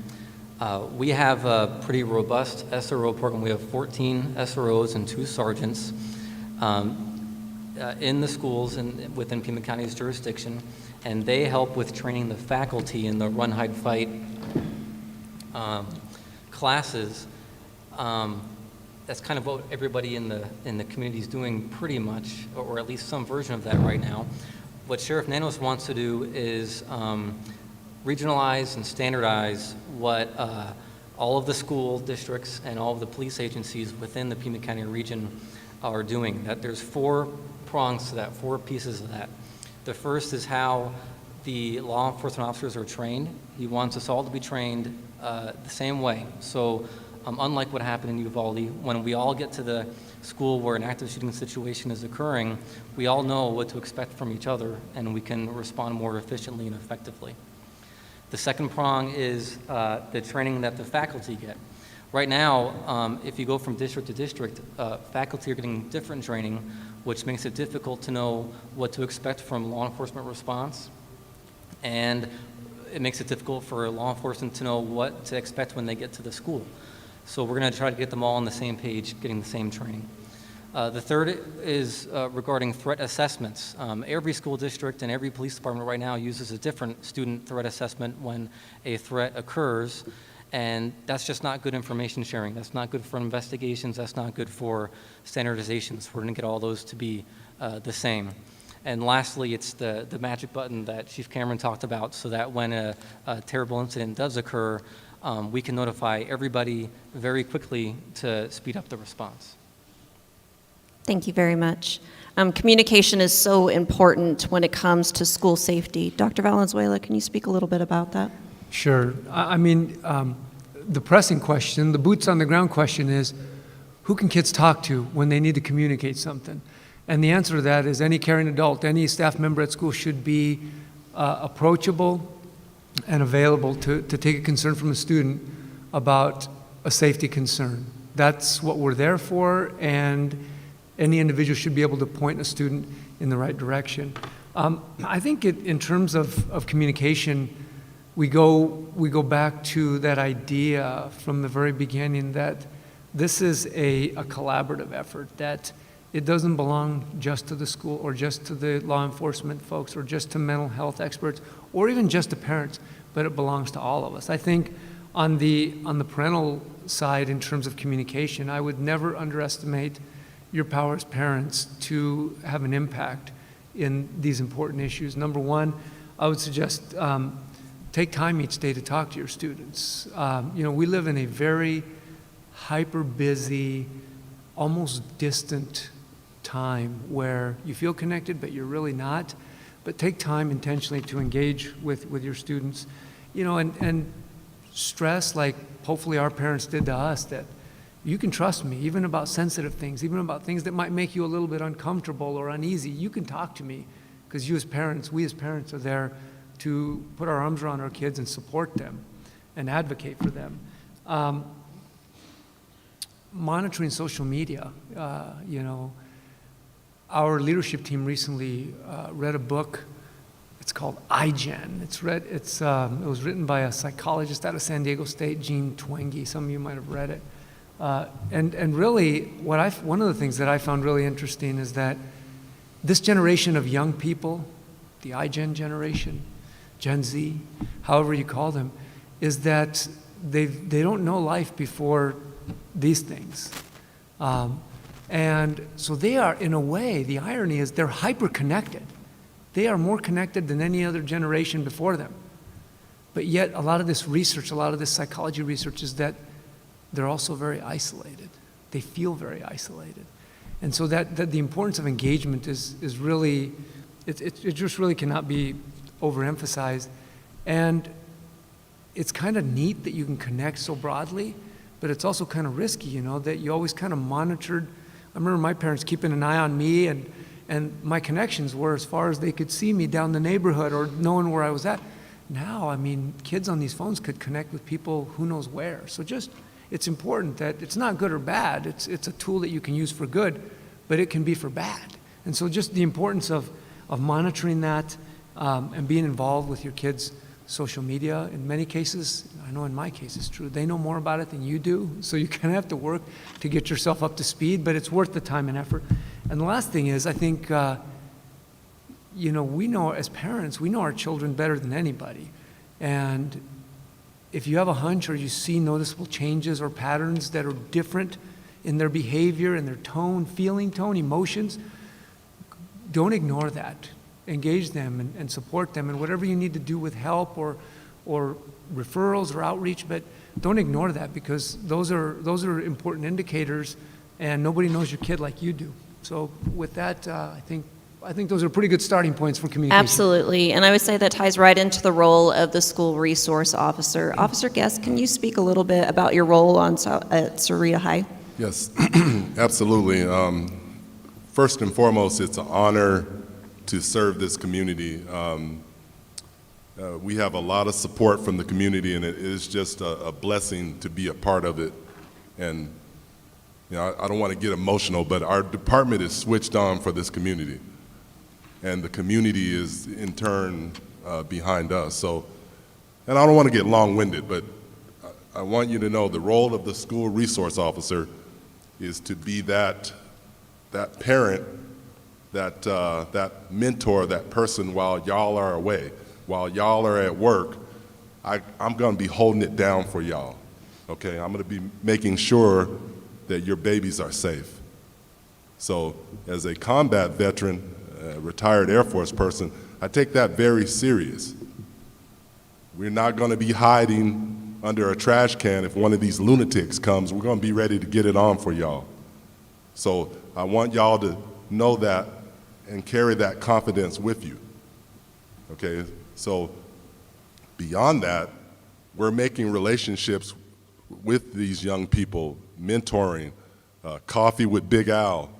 We have a pretty robust SRO program. We have 14 SROs and 2 sergeants in the schools and within Pima County's jurisdiction, and they help with training the faculty in the run, hide, fight classes. That's kind of what everybody in the community is doing pretty much, or at least some version of that right now. What Sheriff Nanos wants to do is regionalize and standardize what all of the school districts and all of the police agencies within the Pima County region are doing. That there's 4 prongs to that, 4 pieces of that. The first is how the law enforcement officers are trained. He wants us all to be trained the same way. So unlike what happened in Uvalde, when we all get to the school where an active shooting situation is occurring, we all know what to expect from each other, and we can respond more efficiently and effectively. The second prong is the training that the faculty get. Right now, if you go from district to district, faculty are getting different training, which makes it difficult to know what to expect from law enforcement response, and it makes it difficult for law enforcement to know what to expect when they get to the school. So we're going to try to get them all on the same page, getting the same training. The third is regarding threat assessments. Every school district and every police department right now uses a different student threat assessment when a threat occurs, and that's just not good information sharing. That's not good for investigations. That's not good for standardizations. We're going to get all those to be the same. And lastly, it's the magic button that Chief Cameron talked about, so that when a terrible incident does occur, we can notify everybody very quickly to speed up the response. Thank you very much. Communication is so important when it comes to school safety. Dr. Valenzuela, can you speak a little bit about that? Sure. I mean, the pressing question, the boots on the ground question is, who can kids talk to when they need to communicate something? And the answer to that is any caring adult, any staff member at school should be approachable and available to take a concern from a student about a safety concern. That's what we're there for, and any individual should be able to point a student in the right direction. I think in terms of communication, we go back to that idea from the very beginning that this is a collaborative effort, that it doesn't belong just to the school or just to the law enforcement folks or just to mental health experts or even just to parents, but it belongs to all of us. I think on the parental side, in terms of communication, I would never underestimate your power as parents to have an impact in these important issues. Number one, I would suggest take time each day to talk to your students. We live in a very hyper-busy, almost distant time where you feel connected, but you're really not. But take time intentionally to engage with your students, and stress, like hopefully our parents did to us, that you can trust me, even about sensitive things, even about things that might make you a little bit uncomfortable or uneasy. You can talk to me, because we as parents are there to put our arms around our kids and support them and advocate for them. monitoring social media. You know, our leadership team recently read a book. It's called iGen. It was written by a psychologist out of San Diego State, Jean Twenge. Some of you might have read it. And really, one of the things that I found really interesting is that this generation of young people, the iGen generation, Gen Z, however you call them, is that they don't know life before these things. And so they are, in a way, the irony is they're hyper-connected. They are more connected than any other generation before them. But yet, a lot of this research, a lot of this psychology research is that they're also very isolated. They feel very isolated. And so that the importance of engagement is really, it just really cannot be overemphasized. And it's kind of neat that you can connect so broadly, but it's also kind of risky, you know, that you always kind of monitored. I remember my parents keeping an eye on me, and my connections were as far as they could see me down the neighborhood or knowing where I was at. Now, I mean, kids on these phones could connect with people who knows where. So it's important that it's not good or bad. It's a tool that you can use for good, but it can be for bad. And so just the importance of monitoring that and being involved with your kids' social media. In many cases, I know in my case it's true, they know more about it than you do, so you kind of have to work to get yourself up to speed, but it's worth the time and effort. And the last thing is, I think, you know, we know as parents, we know our children better than anybody. And if you have a hunch or you see noticeable changes or patterns that are different in their behavior, in their tone, feeling tone, emotions, don't ignore that. Engage them and support them, and whatever you need to do with help or referrals or outreach, but don't ignore that, because those are important indicators, and nobody knows your kid like you do. So with that, I think those are pretty good starting points for communication. Absolutely, and I would say that ties right into the role of the school resource officer. Officer Guest, can you speak a little bit about your role at Sahuarita High? Yes, absolutely. First and foremost, it's an honor to serve this community. We have a lot of support from the community, and it is just a blessing to be a part of it. And you know, I don't want to get emotional, but our department is switched on for this community, and the community is in turn behind us. So, and I don't want to get long-winded, but I want you to know the role of the school resource officer is to be that parent, that mentor, that person while y'all are away, while y'all are at work. I'm going to be holding it down for y'all, okay? I'm going to be making sure that your babies are safe. So as a combat veteran, retired Air Force person, I take that very serious. We're not going to be hiding under a trash can if one of these lunatics comes. We're going to be ready to get it on for y'all. So I want y'all to know that and carry that confidence with you, okay? So beyond that, we're making relationships with these young people, mentoring, coffee with Big Al.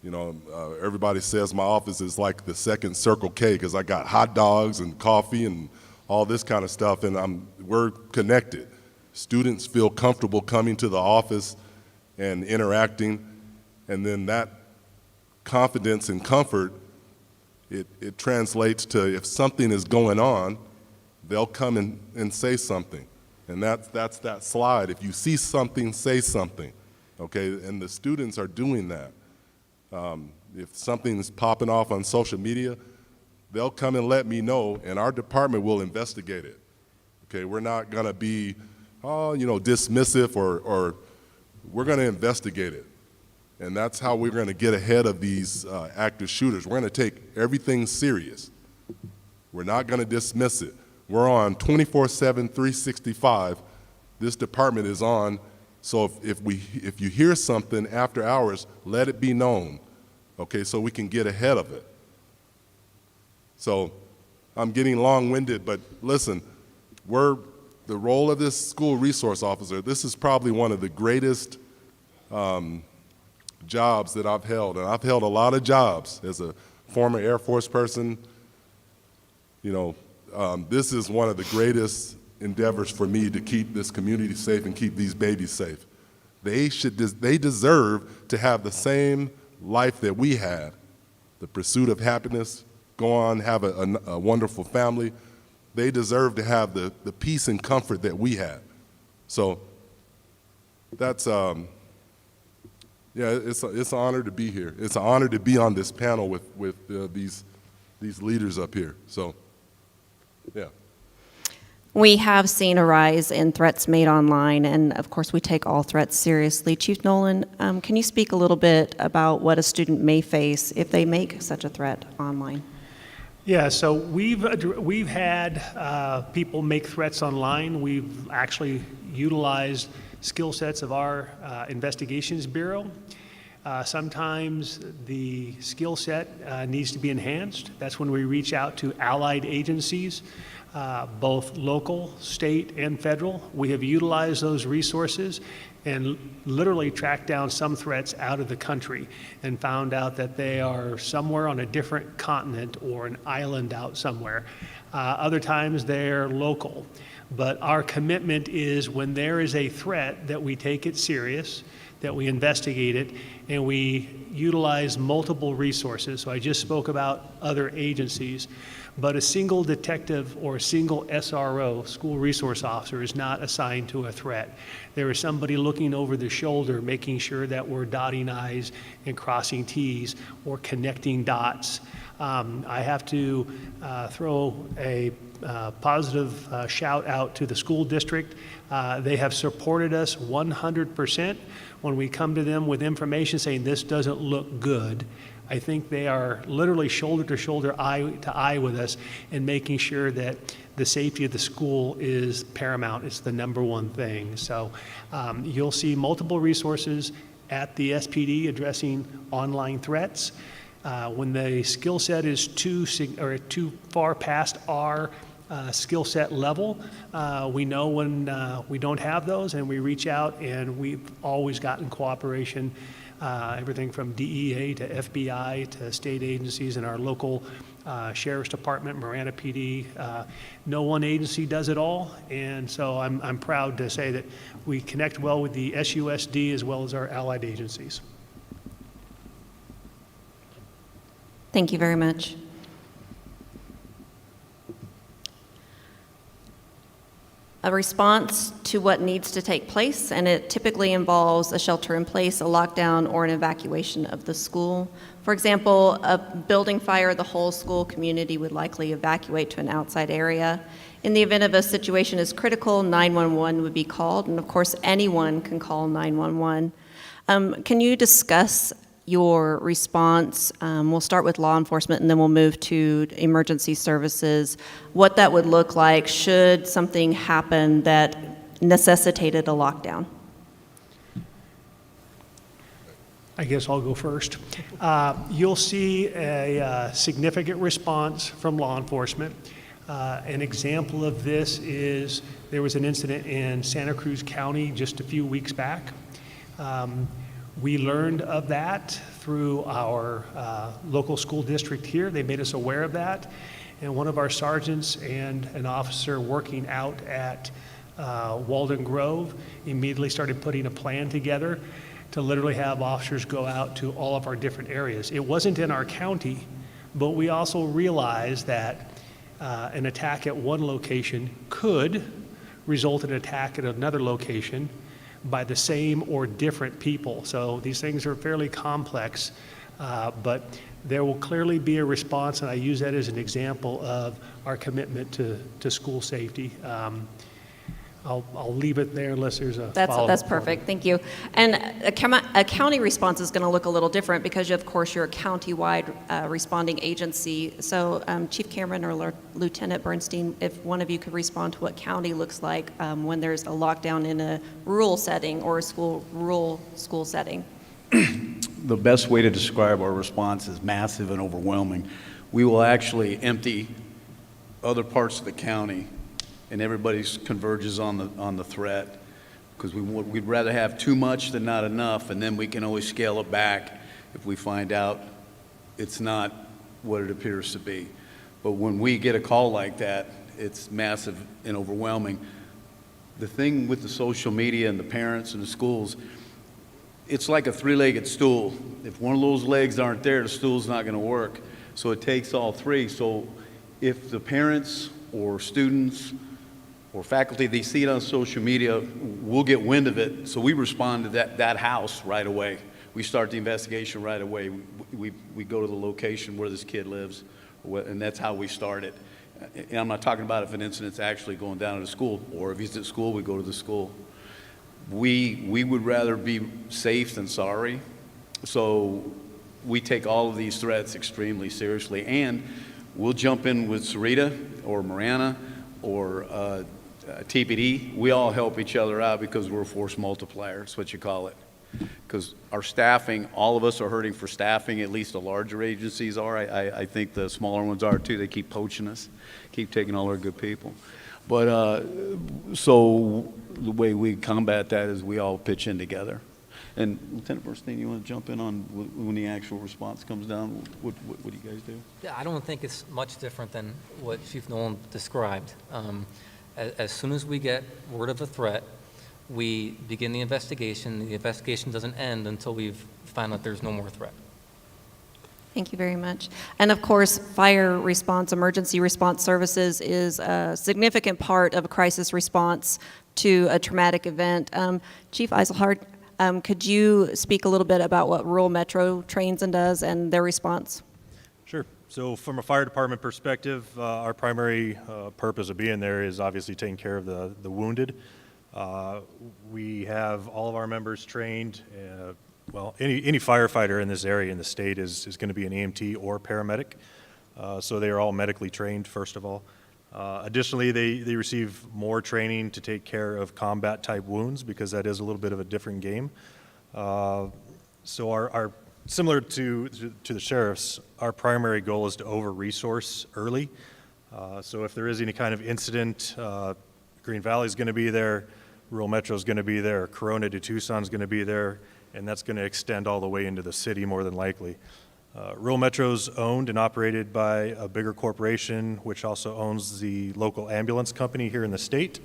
You know, everybody says my office is like the second Circle K because I got hot dogs and coffee and all this kind of stuff, and we're connected. Students feel comfortable coming to the office and interacting, and then that confidence and comfort, it translates to if something is going on, they'll come and say something. And that's that slide. If you see something, say something, okay? And the students are doing that. If something's popping off on social media, they'll come and let me know, and our department will investigate it, okay? We're not gonna be, dismissive or we're gonna investigate it. And that's how we're going to get ahead of these active shooters. We're going to take everything serious. We're not going to dismiss it. We're on 24/7, 365. This department is on. So if you hear something after hours, let it be known, okay, so we can get ahead of it. So I'm getting long-winded, but listen, the role of this school resource officer, this is probably one of the greatest jobs that I've held, and I've held a lot of jobs as a former Air Force person. You know, this is one of the greatest endeavors for me to keep this community safe and keep these babies safe, They deserve to have the same life that we had, the pursuit of happiness, go on, have a wonderful family. They deserve to have the peace and comfort that we had. So that's, yeah, it's an honor to be here. It's an honor to be on this panel with these leaders up here. So, yeah. We have seen a rise in threats made online, and of course, we take all threats seriously. Chief Nolan, can you speak a little bit about what a student may face if they make such a threat online? Yeah, so we've had people make threats online. We've actually utilized skill sets of our investigations bureau. Sometimes the skill set needs to be enhanced. That's when we reach out to allied agencies, both local, state, and federal. We have utilized those resources and literally tracked down some threats out of the country and found out that they are somewhere on a different continent or an island out somewhere. Other times they're local. But our commitment is when there is a threat that we take it serious, that we investigate it, and we utilize multiple resources. So I just spoke about other agencies, but a single detective or a single SRO, school resource officer, is not assigned to a threat. There is somebody looking over the shoulder, making sure that we're dotting I's and crossing T's or connecting dots. I have to throw a positive shout out to the school district. They have supported us 100%. When we come to them with information saying this doesn't look good, I think they are literally shoulder to shoulder, eye to eye with us in making sure that the safety of the school is paramount. It's the number one thing. So you'll see multiple resources at the SPD addressing online threats. When the skill set is too far past our skill set level, we know when we don't have those, and we reach out, and we've always gotten cooperation, everything from DEA to FBI to state agencies and our local Sheriff's Department, Marana PD. No one agency does it all, and so I'm proud to say that we connect well with the SUSD as well as our allied agencies. Thank you very much. A response to what needs to take place, and it typically involves a shelter in place, a lockdown, or an evacuation of the school. For example, a building fire, the whole school community would likely evacuate to an outside area. In the event of a situation as critical, 911 would be called, and of course, anyone can call 911. Can you discuss your response? We'll start with law enforcement and then we'll move to emergency services, what that would look like should something happen that necessitated a lockdown. I guess I'll go first. You'll see a significant response from law enforcement. An example of this is there was an incident in Santa Cruz County just a few weeks back. We learned of that through our local school district here. They made us aware of that. And one of our sergeants and an officer working out at Walden Grove immediately started putting a plan together to literally have officers go out to all of our different areas. It wasn't in our county, but we also realized that an attack at one location could result in an attack at another location by the same or different people. So these things are fairly complex, but there will clearly be a response, and I use that as an example of our commitment to school safety. I'll leave it there unless there's a follow-up. That's perfect, thank you. And a county response is going to look a little different because, of course, you're a county-wide responding agency. So Chief Cameron or Lieutenant Bernstein, if one of you could respond to what county looks like when there's a lockdown in a rural setting or a rural school setting. The best way to describe our response is massive and overwhelming. We will actually empty other parts of the county and everybody converges on the threat, because we'd rather have too much than not enough, and then we can always scale it back if we find out it's not what it appears to be. But when we get a call like that, it's massive and overwhelming. The thing with the social media and the parents and the schools, it's like a three-legged stool. If one of those legs aren't there, the stool's not going to work. So it takes all three. So if the parents or students or faculty, they see it on social media, we'll get wind of it. So we respond to that house right away. We start the investigation right away. We go to the location where this kid lives, and that's how we start it. And I'm not talking about if an incident's actually going down to the school, or if he's at school, we go to the school. We would rather be safe than sorry. So we take all of these threats extremely seriously, and we'll jump in with Sarita or Marana or TPD. We all help each other out because we're a force multiplier. That's what you call it. Because our staffing, all of us are hurting for staffing, at least the larger agencies are. I think the smaller ones are too. They keep poaching us, keep taking all our good people. But so the way we combat that is we all pitch in together. And Lieutenant Bernstein, you want to jump in on when the actual response comes down? What do you guys do? Yeah, I don't think it's much different than what Chief Nolan described. As soon as we get word of a threat, we begin the investigation. The investigation doesn't end until we've found out there's no more threat. Thank you very much. And of course, fire response, emergency response services is a significant part of a crisis response to a traumatic event. Chief Eiselhard, could you speak a little bit about what Rural Metro trains and does and their response? Sure. So from a fire department perspective, our primary purpose of being there is obviously taking care of the wounded. We have all of our members trained. Well, any firefighter in this area in the state is going to be an EMT or paramedic. So they are all medically trained, first of all. Additionally, they receive more training to take care of combat type wounds because that is a little bit of a different game. So our similar to the sheriffs, our primary goal is to over-resource early. So if there is any kind of incident, Green Valley is going to be there, Rural Metro is going to be there, Corona to Tucson is going to be there, and that's going to extend all the way into the city more than likely. Rural Metro is owned and operated by a bigger corporation, which also owns the local ambulance company here in the state,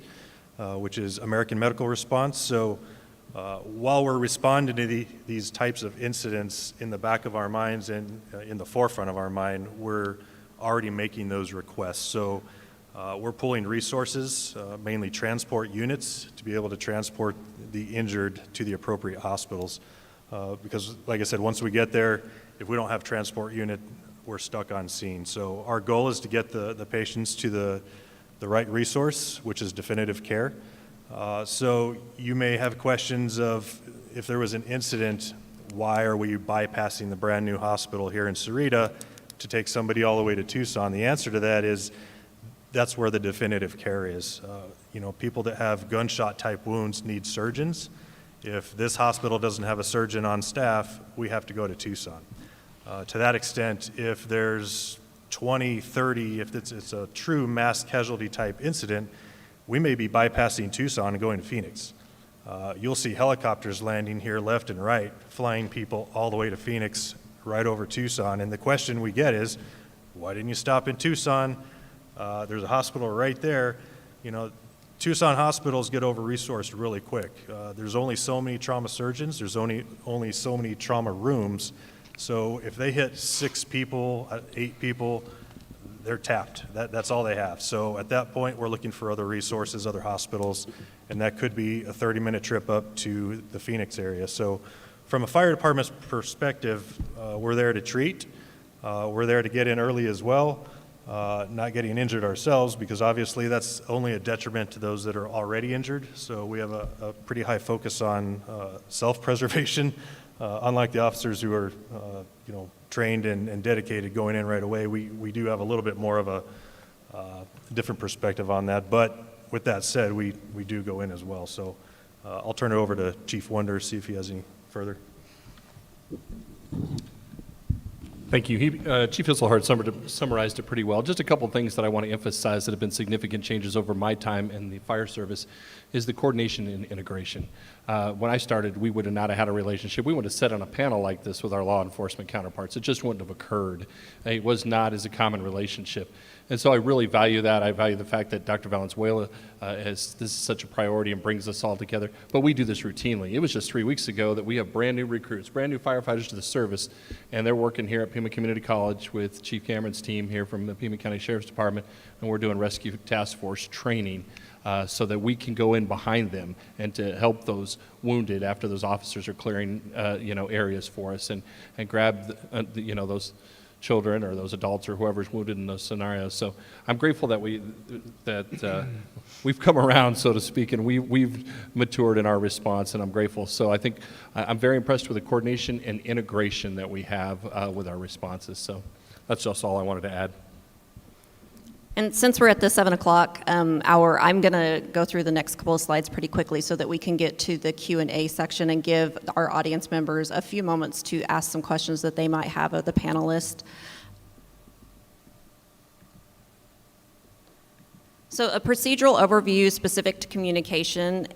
which is American Medical Response. So while we're responding to these types of incidents, in the back of our minds and in the forefront of our mind, we're already making those requests. So we're pulling resources, mainly transport units, to be able to transport the injured to the appropriate hospitals. Because, like I said, once we get there, if we don't have transport unit, we're stuck on scene. So our goal is to get the patients to the right resource, which is definitive care. So you may have questions of, if there was an incident, why are we bypassing the brand new hospital here in Sarita to take somebody all the way to Tucson? The answer to that is that's where the definitive care is. People that have gunshot type wounds need surgeons. If this hospital doesn't have a surgeon on staff, we have to go to Tucson. To that extent, if there's 20, 30, if it's a true mass casualty type incident, we may be bypassing Tucson and going to Phoenix. You'll see helicopters landing here left and right, flying people all the way to Phoenix, right over Tucson. And the question we get is, why didn't you stop in Tucson? There's a hospital right there. Tucson hospitals get over-resourced really quick. There's only so many trauma surgeons. There's only so many trauma rooms. So if they hit 6 people, 8 people, they're tapped. That's all they have. So at that point, we're looking for other resources, other hospitals, and that could be a 30-minute trip up to the Phoenix area. So from a fire department's perspective, we're there to treat. We're there to get in early as well, not getting injured ourselves, because obviously that's only a detriment to those that are already injured. So we have a pretty high focus on self-preservation. Unlike the officers who are, trained and dedicated going in right away, we do have a little bit more of a different perspective on that. But with that said, we do go in as well. So I'll turn it over to Chief Wonder, see if he has any further. Thank you. Chief Hisselhard summarized it pretty well. Just a couple of things that I want to emphasize that have been significant changes over my time in the fire service is the coordination and integration. When I started, we would have not have had a relationship. We would have sat on a panel like this with our law enforcement counterparts. It just wouldn't have occurred. It was not as a common relationship. And so I really value that. I value the fact that Dr. Valenzuela this is such a priority and brings us all together. But we do this routinely. It was just 3 weeks ago that we have brand new recruits, brand new firefighters to the service, and they're working here at Pima Community College with Chief Cameron's team here from the Pima County Sheriff's Department, and we're doing rescue task force training so that we can go in behind them and to help those wounded after those officers are clearing areas for us and grab those children or those adults or whoever's wounded in those scenarios. So I'm grateful that we've come around, so to speak, and we've matured in our response, and I'm grateful. So I think I'm very impressed with the coordination and integration that we have with our responses. So that's just all I wanted to add. And since we're at the 7 o'clock hour, I'm going to go through the next couple of slides pretty quickly so that we can get to the Q&A section and give our audience members a few moments to ask some questions that they might have of the panelists. So a procedural overview specific to communication,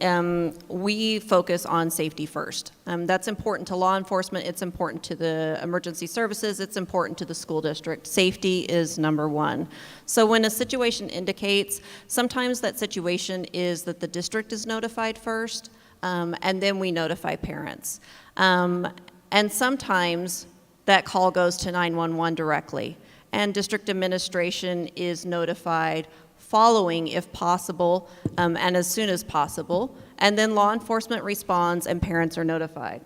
we focus on safety first. That's important to law enforcement, it's important to the emergency services, it's important to the school district. Safety is number one. So when a situation indicates, sometimes that situation is that the district is notified first, and then we notify parents. And sometimes that call goes to 911 directly, and district administration is notified following if possible, and as soon as possible, and then law enforcement responds and parents are notified.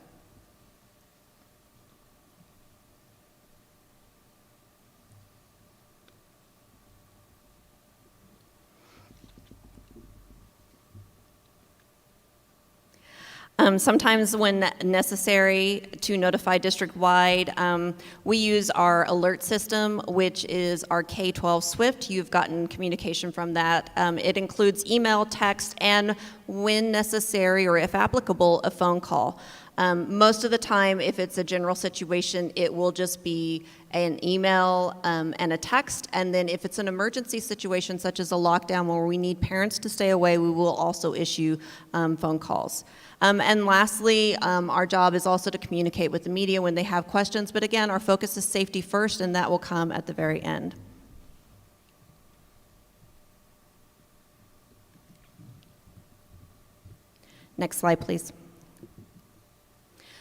Sometimes when necessary to notify district-wide, we use our alert system, which is our K-12 SWIFT. You've gotten communication from that. It includes email, text, and when necessary or if applicable, a phone call. Most of the time, if it's a general situation, it will just be an email and a text, and then if it's an emergency situation such as a lockdown where we need parents to stay away, we will also issue phone calls. And lastly, our job is also to communicate with the media when they have questions, but again, our focus is safety first, and that will come at the very end. Next slide, please.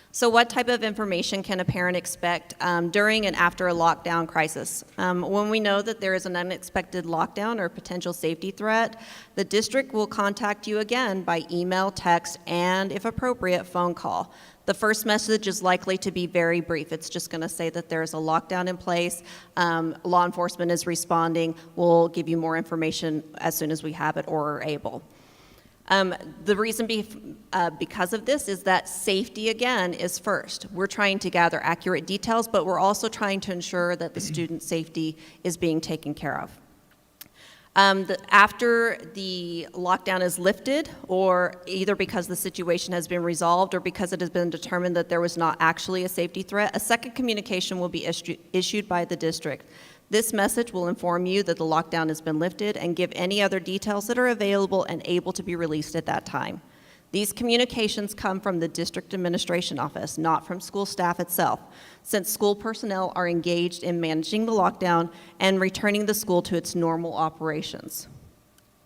So what type of information can a parent expect during and after a lockdown crisis? When we know that there is an unexpected lockdown or potential safety threat, the district will contact you again by email, text, and if appropriate, phone call. The first message is likely to be very brief. It's just going to say that there's a lockdown in place, law enforcement is responding, we'll give you more information as soon as we have it or are able. The reason because of this is that safety, again, is first. We're trying to gather accurate details, but we're also trying to ensure that the student safety is being taken care of. After the lockdown is lifted, or either because the situation has been resolved or because it has been determined that there was not actually a safety threat, a second communication will be issued by the district. This message will inform you that the lockdown has been lifted and give any other details that are available and able to be released at that time. These communications come from the district administration office, not from school staff itself, since school personnel are engaged in managing the lockdown and returning the school to its normal operations.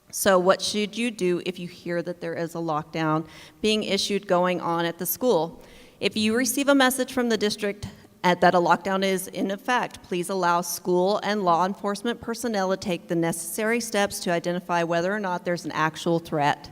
So what should you do if you hear that there is a lockdown being issued going on at the school? If you receive a message from the district that a lockdown is in effect, please allow school and law enforcement personnel to take the necessary steps to identify whether or not there's an actual threat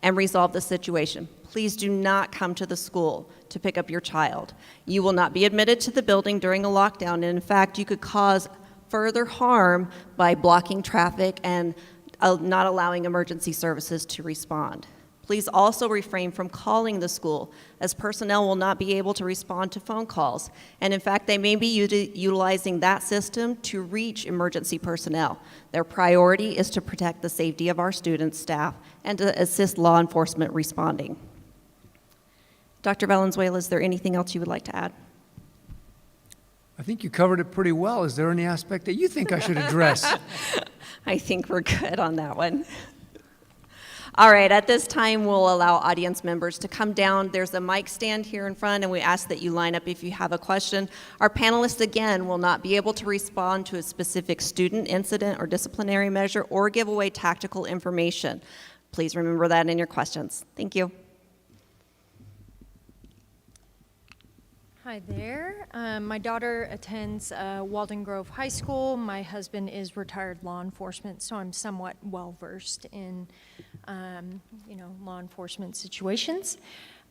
and resolve the situation. Please do not come to the school to pick up your child. You will not be admitted to the building during a lockdown, and in fact, you could cause further harm by blocking traffic and not allowing emergency services to respond. Please also refrain from calling the school, as personnel will not be able to respond to phone calls. And in fact, they may be utilizing that system to reach emergency personnel. Their priority is to protect the safety of our students, staff, and to assist law enforcement responding. Dr. Valenzuela, is there anything else you would like to add? I think you covered it pretty well. Is there any aspect that you think I should address? I think we're good on that one. All right, at this time, we'll allow audience members to come down. There's a mic stand here in front, and we ask that you line up if you have a question. Our panelists, again, will not be able to respond to a specific student incident or disciplinary measure or give away tactical information. Please remember that in your questions. Thank you. Hi there. My daughter attends Walden Grove High School. My husband is retired law enforcement, so I'm somewhat well-versed in, law enforcement situations.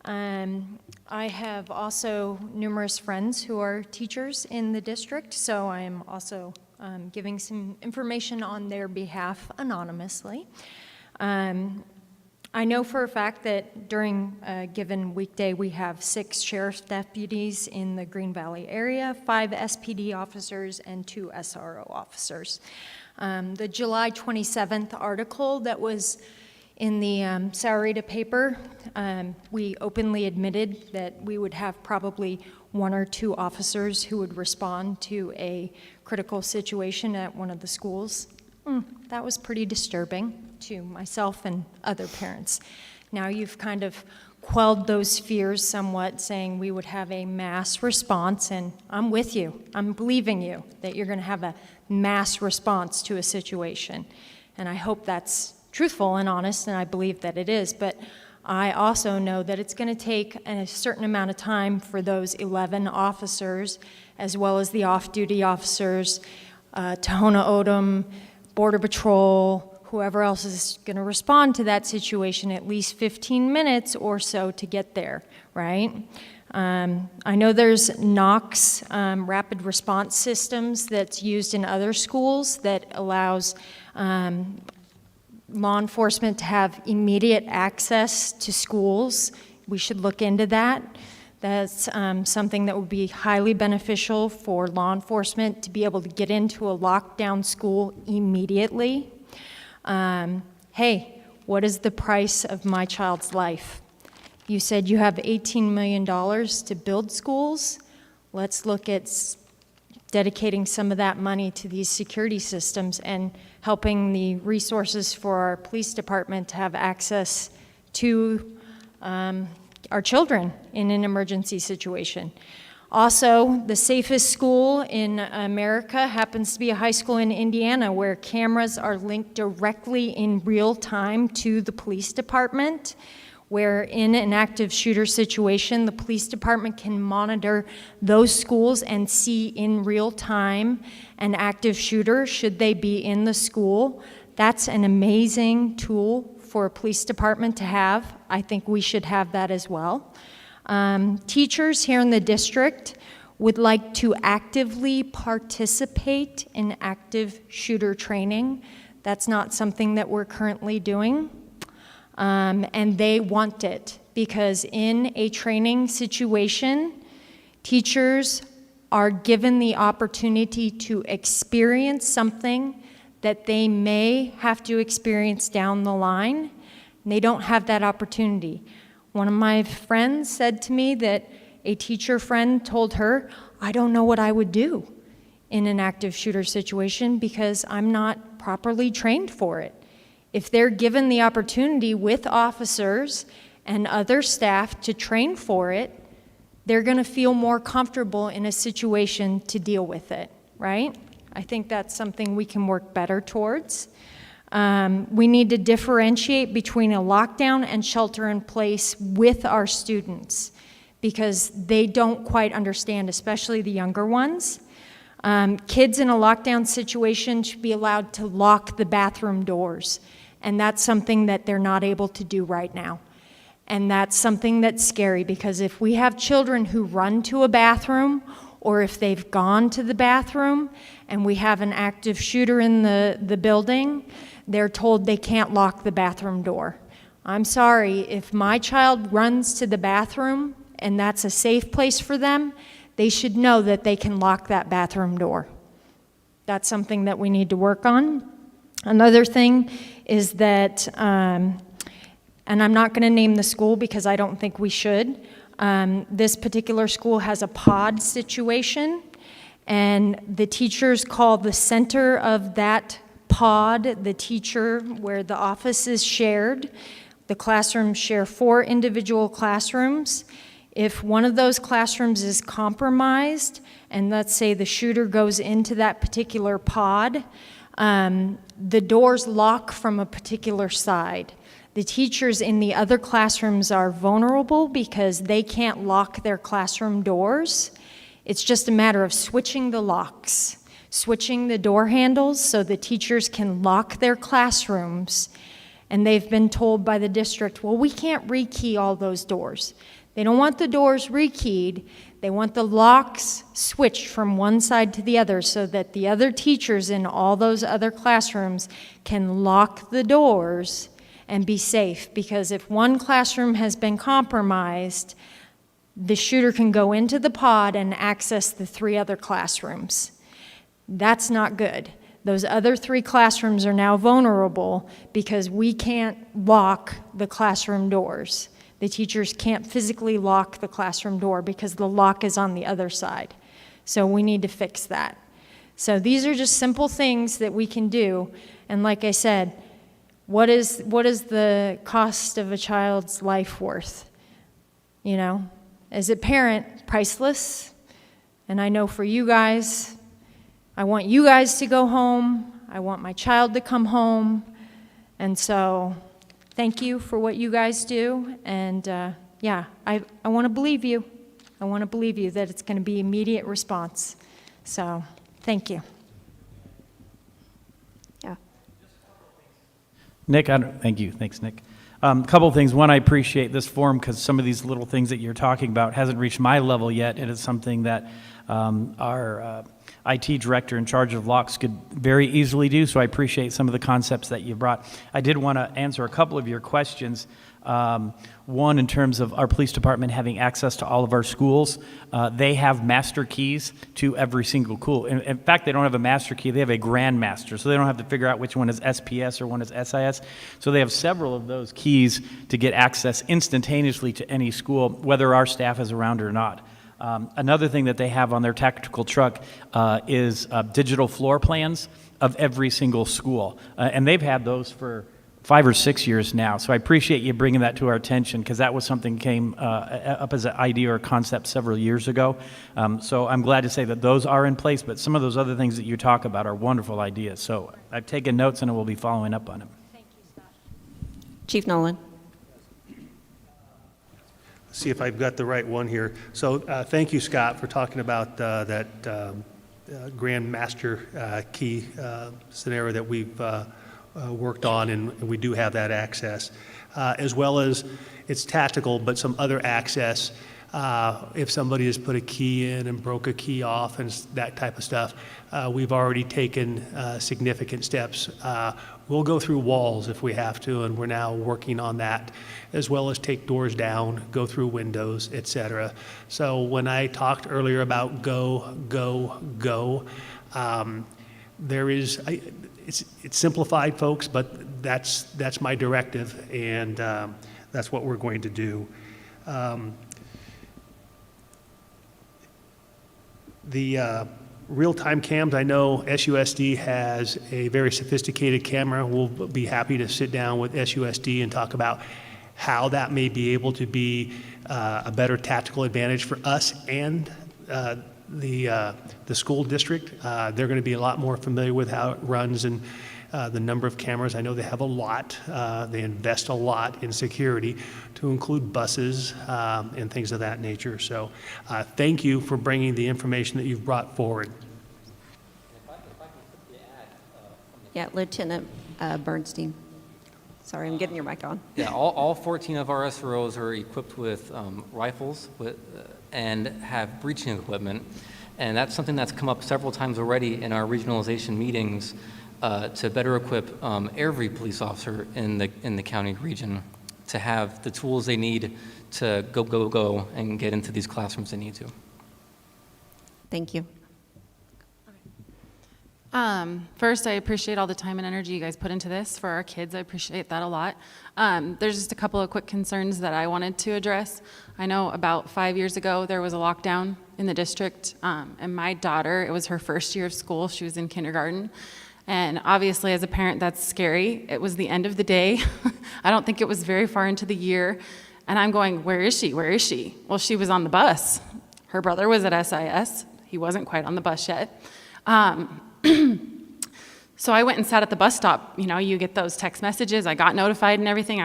I have also numerous friends who are teachers in the district, so I am also giving some information on their behalf anonymously. I know for a fact that during a given weekday, we have 6 sheriff's deputies in the Green Valley area, 5 SPD officers, and 2 SRO officers. The July 27th article that was in the Sahuarita paper, we openly admitted that we would have probably 1 or 2 officers who would respond to a critical situation at one of the schools. That was pretty disturbing to myself and other parents. Now you've kind of quelled those fears somewhat, saying we would have a mass response, and I'm with you. I'm believing you that you're going to have a mass response to a situation. And I hope that's truthful and honest, and I believe that it is. But I also know that it's going to take a certain amount of time for those 11 officers, as well as the off-duty officers, Tohono O'odham, Border Patrol, whoever else is going to respond to that situation, at least 15 minutes or so to get there, right? I know there's NOx, rapid response systems, that's used in other schools that allows law enforcement to have immediate access to schools. We should look into that. That's something that would be highly beneficial for law enforcement to be able to get into a lockdown school immediately. Hey, what is the price of my child's life? You said you have $18 million to build schools. Let's look at dedicating some of that money to these security systems and helping the resources for our police department to have access to our children in an emergency situation. Also, the safest school in America happens to be a high school in Indiana where cameras are linked directly in real time to the police department, where in an active shooter situation, the police department can monitor those schools and see in real time an active shooter should they be in the school. That's an amazing tool for a police department to have. I think we should have that as well. Teachers here in the district would like to actively participate in active shooter training. That's not something that we're currently doing. And they want it because in a training situation, teachers are given the opportunity to experience something that they may have to experience down the line, and they don't have that opportunity. One of my friends said to me that a teacher friend told her, I don't know what I would do in an active shooter situation because I'm not properly trained for it. If they're given the opportunity with officers and other staff to train for it, they're going to feel more comfortable in a situation to deal with it, right? I think that's something we can work better towards. We need to differentiate between a lockdown and shelter in place with our students because they don't quite understand, especially the younger ones. Kids in a lockdown situation should be allowed to lock the bathroom doors, and that's something that they're not able to do right now. And that's something that's scary because if we have children who run to a bathroom or if they've gone to the bathroom and we have an active shooter in the building, they're told they can't lock the bathroom door. I'm sorry, if my child runs to the bathroom and that's a safe place for them, they should know that they can lock that bathroom door. That's something that we need to work on. Another thing is that, and I'm not going to name the school because I don't think we should. This particular school has a pod situation, And the teachers call the center of that pod the teacher where the office is shared. The classrooms share 4 individual classrooms. If one of those classrooms is compromised, and let's say the shooter goes into that particular pod, the doors lock from a particular side. The teachers in the other classrooms are vulnerable because they can't lock their classroom doors. It's just a matter of switching the locks, switching the door handles so the teachers can lock their classrooms. And they've been told by the district, well, we can't rekey all those doors. They don't want the doors rekeyed. They want the locks switched from one side to the other so that the other teachers in all those other classrooms can lock the doors and be safe. Because if one classroom has been compromised, the shooter can go into the pod and access the 3 other classrooms. That's not good. Those other 3 classrooms are now vulnerable because we can't lock the classroom doors. The teachers can't physically lock the classroom door because the lock is on the other side. So we need to fix that. So these are just simple things that we can do. And like I said, what is the cost of a child's life worth? You know, as a parent, priceless. And I know for you guys, I want you guys to go home. I want my child to come home. And so thank you for what you guys do. And yeah, I want to believe you. I want to believe you that it's going to be immediate response. So thank you. Yeah. Nick, thank you. Thanks, Nick. A couple of things. One, I appreciate this forum because some of these little things that you're talking about hasn't reached my level yet. It is something that our IT director in charge of locks could very easily do, so I appreciate some of the concepts that you brought. I did want to answer a couple of your questions. One, in terms of our police department having access to all of our schools, they have master keys to every single school. In fact, they don't have a master key, they have a grand master, so they don't have to figure out which one is SPS or one is SIS. So they have several of those keys to get access instantaneously to any school, whether our staff is around or not. Another thing that they have on their tactical truck is digital floor plans of every single school. And they've had those for 5 or 6 years now. So I appreciate you bringing that to our attention because that was something that came up as an idea or a concept several years ago. So I'm glad to say that those are in place, but some of those other things that you talk about are wonderful ideas. So I've taken notes and I will be following up on them. Thank you, Scott. Chief Nolan. See if I've got the right one here. So thank you, Scott, for talking about that Grand Master key scenario that we've worked on, and we do have that access, as well as it's tactical, but some other access. If somebody has put a key in and broke a key off and that type of stuff, we've already taken significant steps. We'll go through walls if we have to, and we're now working on that, as well as take doors down, go through windows, et cetera. So when I talked earlier about go, there is, it's simplified, folks, but that's my directive, and that's what we're going to do. The real-time cams, I know SUSD has a very sophisticated camera. We'll be happy to sit down with SUSD and talk about how that may be able to be a better tactical advantage for us and the school district. They're going to be a lot more familiar with how it runs and the number of cameras. I know they have a lot. They invest a lot in security to include buses and things of that nature. So thank you for bringing the information that you've brought forward. Yeah, Lieutenant Bernstein. Sorry, I'm getting your mic on. Yeah, all 14 of our SROs are equipped with rifles and have breaching equipment. And that's something that's come up several times already in our regionalization meetings to better equip every police officer in the county region to have the tools they need to go and get into these classrooms they need to. Thank you. First, I appreciate all the time and energy you guys put into this for our kids. I appreciate that a lot. There's just a couple of quick concerns that I wanted to address. I know about 5 years ago there was a lockdown in the district, and my daughter, it was her first year of school. She was in kindergarten. And obviously, as a parent, that's scary. It was the end of the day. I don't think it was very far into the year. And I'm going, where is she? Where is she? Well, she was on the bus. Her brother was at SIS. He wasn't quite on the bus yet. So I went and sat at the bus stop. You know, you get those text messages. I got notified and everything.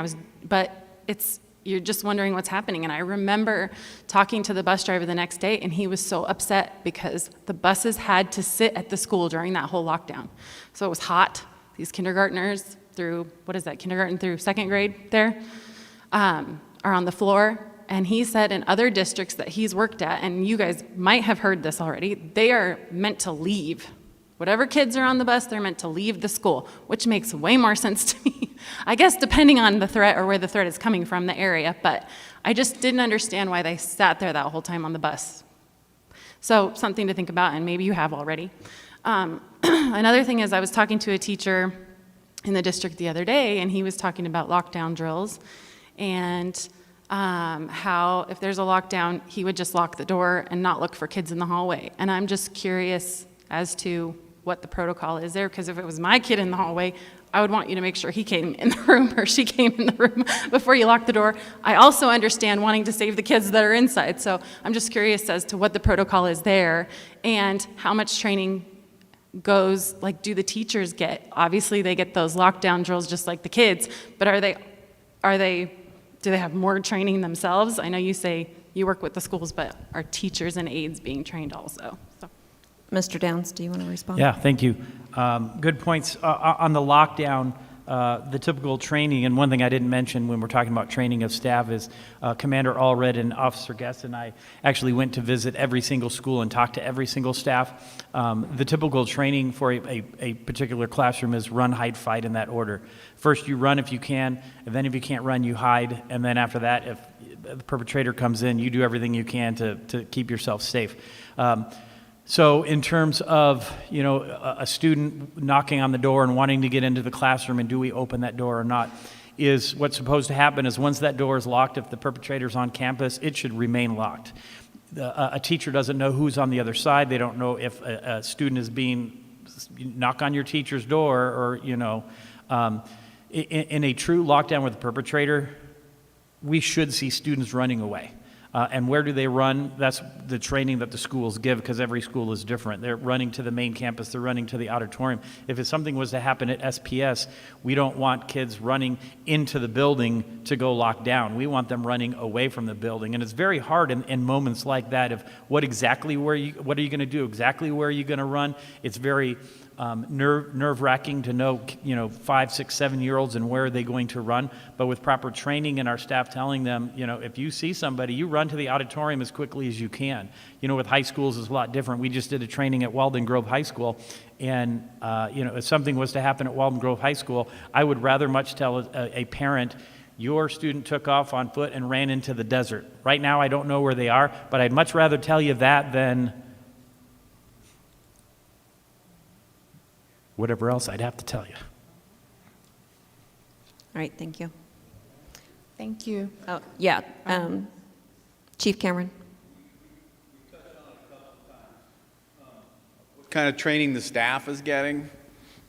You're just wondering what's happening. And I remember talking to the bus driver the next day, and he was so upset because the buses had to sit at the school during that whole lockdown. So it was hot. These kindergartners through, kindergarten through second grade there, are on the floor. And he said in other districts that he's worked at, and you guys might have heard this already, they are meant to leave. Whatever kids are on the bus, they're meant to leave the school, which makes way more sense to me. I guess depending on the threat or where the threat is coming from, the area, but I just didn't understand why they sat there that whole time on the bus. So something to think about, and maybe you have already. Another thing is I was talking to a teacher in the district the other day, and he was talking about lockdown drills, and how if there's a lockdown, he would just lock the door and not look for kids in the hallway. And I'm just curious as to what the protocol is there, because if it was my kid in the hallway, I would want you to make sure he came in the room or she came in the room before you lock the door. I also understand wanting to save the kids that are inside, so I'm just curious as to what the protocol is there and how much training goes, like, do the teachers get? Obviously, they get those lockdown drills just like the kids, but do they have more training themselves? I know you say you work with the schools, but are teachers and aides being trained also? So. Mr. Downs, do you want to respond? Yeah, thank you. Good points. On the lockdown, the typical training, and one thing I didn't mention when we're talking about training of staff is Commander Allred and Officer Guest and I actually went to visit every single school and talk to every single staff. The typical training for a particular classroom is run, hide, fight in that order. First you run if you can, and then if you can't run, you hide, and then after that, if the perpetrator comes in, you do everything you can to keep yourself safe. So in terms of, a student knocking on the door and wanting to get into the classroom, and do we open that door or not, is what's supposed to happen is once that door is locked, if the perpetrator's on campus, it should remain locked. A teacher doesn't know who's on the other side. They don't know if a student is being, knock on your teacher's door, or, in a true lockdown with the perpetrator, we should see students running away. And where do they run? That's the training that the schools give, because every school is different. They're running to the main campus, they're running to the auditorium. If something was to happen at SPS, we don't want kids running into the building to go lock down. We want them running away from the building. And it's very hard in moments like that of what are you going to do, exactly where are you going to run. It's very nerve-wracking to know, 5, 6, 7-year-olds and where are they going to run. But with proper training and our staff telling them, if you see somebody, you run to the auditorium as quickly as you can. With high schools it's a lot different. We just did a training at Walden Grove High School, and if something was to happen at Walden Grove High School, I would rather much tell a parent, your student took off on foot and ran into the desert. Right now I don't know where they are, but I'd much rather tell you that than whatever else I'd have to tell you. All right, thank you. Thank you. Oh, yeah. Chief Cameron. What kind of training the staff is getting,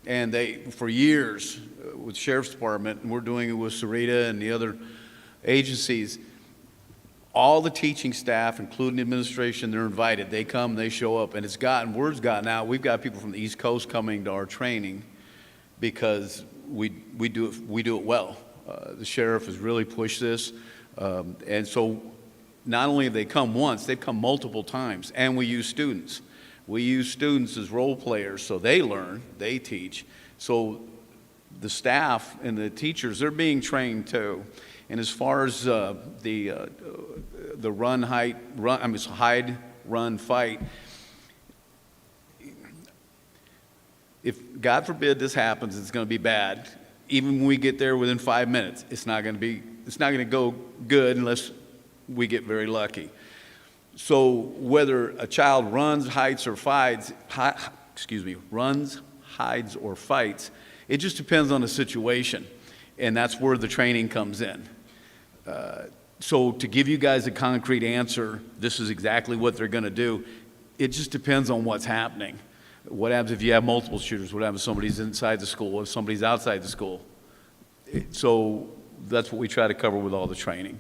and for years with Sheriff's Department, and we're doing it with Sarita and the other agencies, all the teaching staff, including administration, they're invited. They come, they show up, and word's gotten out. We've got people from the East Coast coming to our training because we do it well. The sheriff has really pushed this, and so not only have they come once, they've come multiple times, and we use students. We use students as role players, so they learn, they teach. So the staff and the teachers, they're being trained too. And as far as the hide, run, fight, if God forbid this happens, it's going to be bad. Even when we get there within 5 minutes, it's not going to go good unless we get very lucky. So whether a child runs, hides, or fights, runs, hides, or fights. It just depends on the situation, and that's where the training comes in. So to give you guys a concrete answer, this is exactly what they're going to do, it just depends on what's happening. What happens if you have multiple shooters? What happens if somebody's inside the school, if somebody's outside the school? So that's what we try to cover with all the training.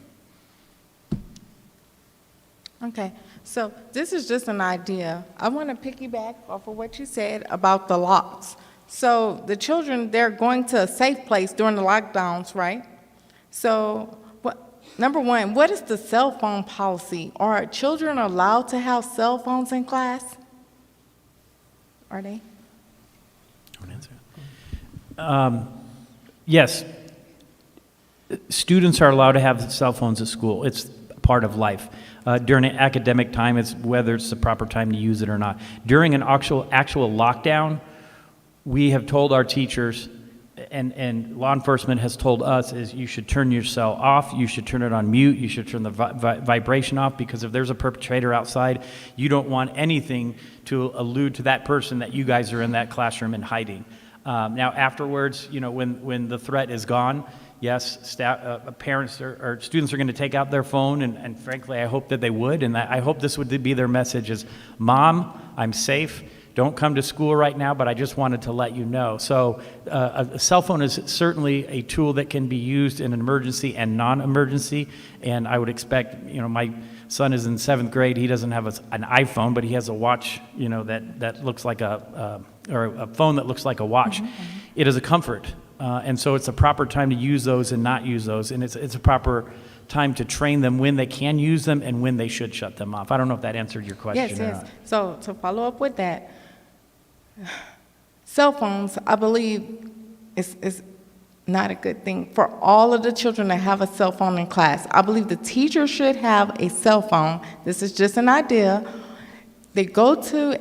Okay, so this is just an idea. I want to piggyback off of what you said about the locks. So the children, they're going to a safe place during the lockdowns, right? So, number one, what is the cell phone policy? Are children allowed to have cell phones in class? Are they? Yes. Students are allowed to have cell phones at school. It's part of life. During an academic time, it's whether it's the proper time to use it or not. During an actual lockdown, we have told our teachers, and law enforcement has told us, is you should turn your cell off, you should turn it on mute, you should turn the vibration off, because if there's a perpetrator outside, you don't want anything to allude to that person that you guys are in that classroom and hiding. Now afterwards, when the threat is gone, yes, parents or students are going to take out their phone, and frankly, I hope that they would, and I hope this would be their message is, Mom, I'm safe. Don't come to school right now, but I just wanted to let you know. So a cell phone is certainly a tool that can be used in an emergency and non-emergency, and I would expect, my son is in 7th grade. He doesn't have an iPhone, but he has a watch, that looks like or a phone that looks like a watch. Mm-hmm. It is a comfort, and so it's a proper time to use those and not use those, and it's a proper time to train them when they can use them and when they should shut them off. I don't know if that answered your question or not. So to follow up with that, cell phones, I believe, is not a good thing for all of the children to have a cell phone in class. I believe the teacher should have a cell phone. This is just an idea. They go to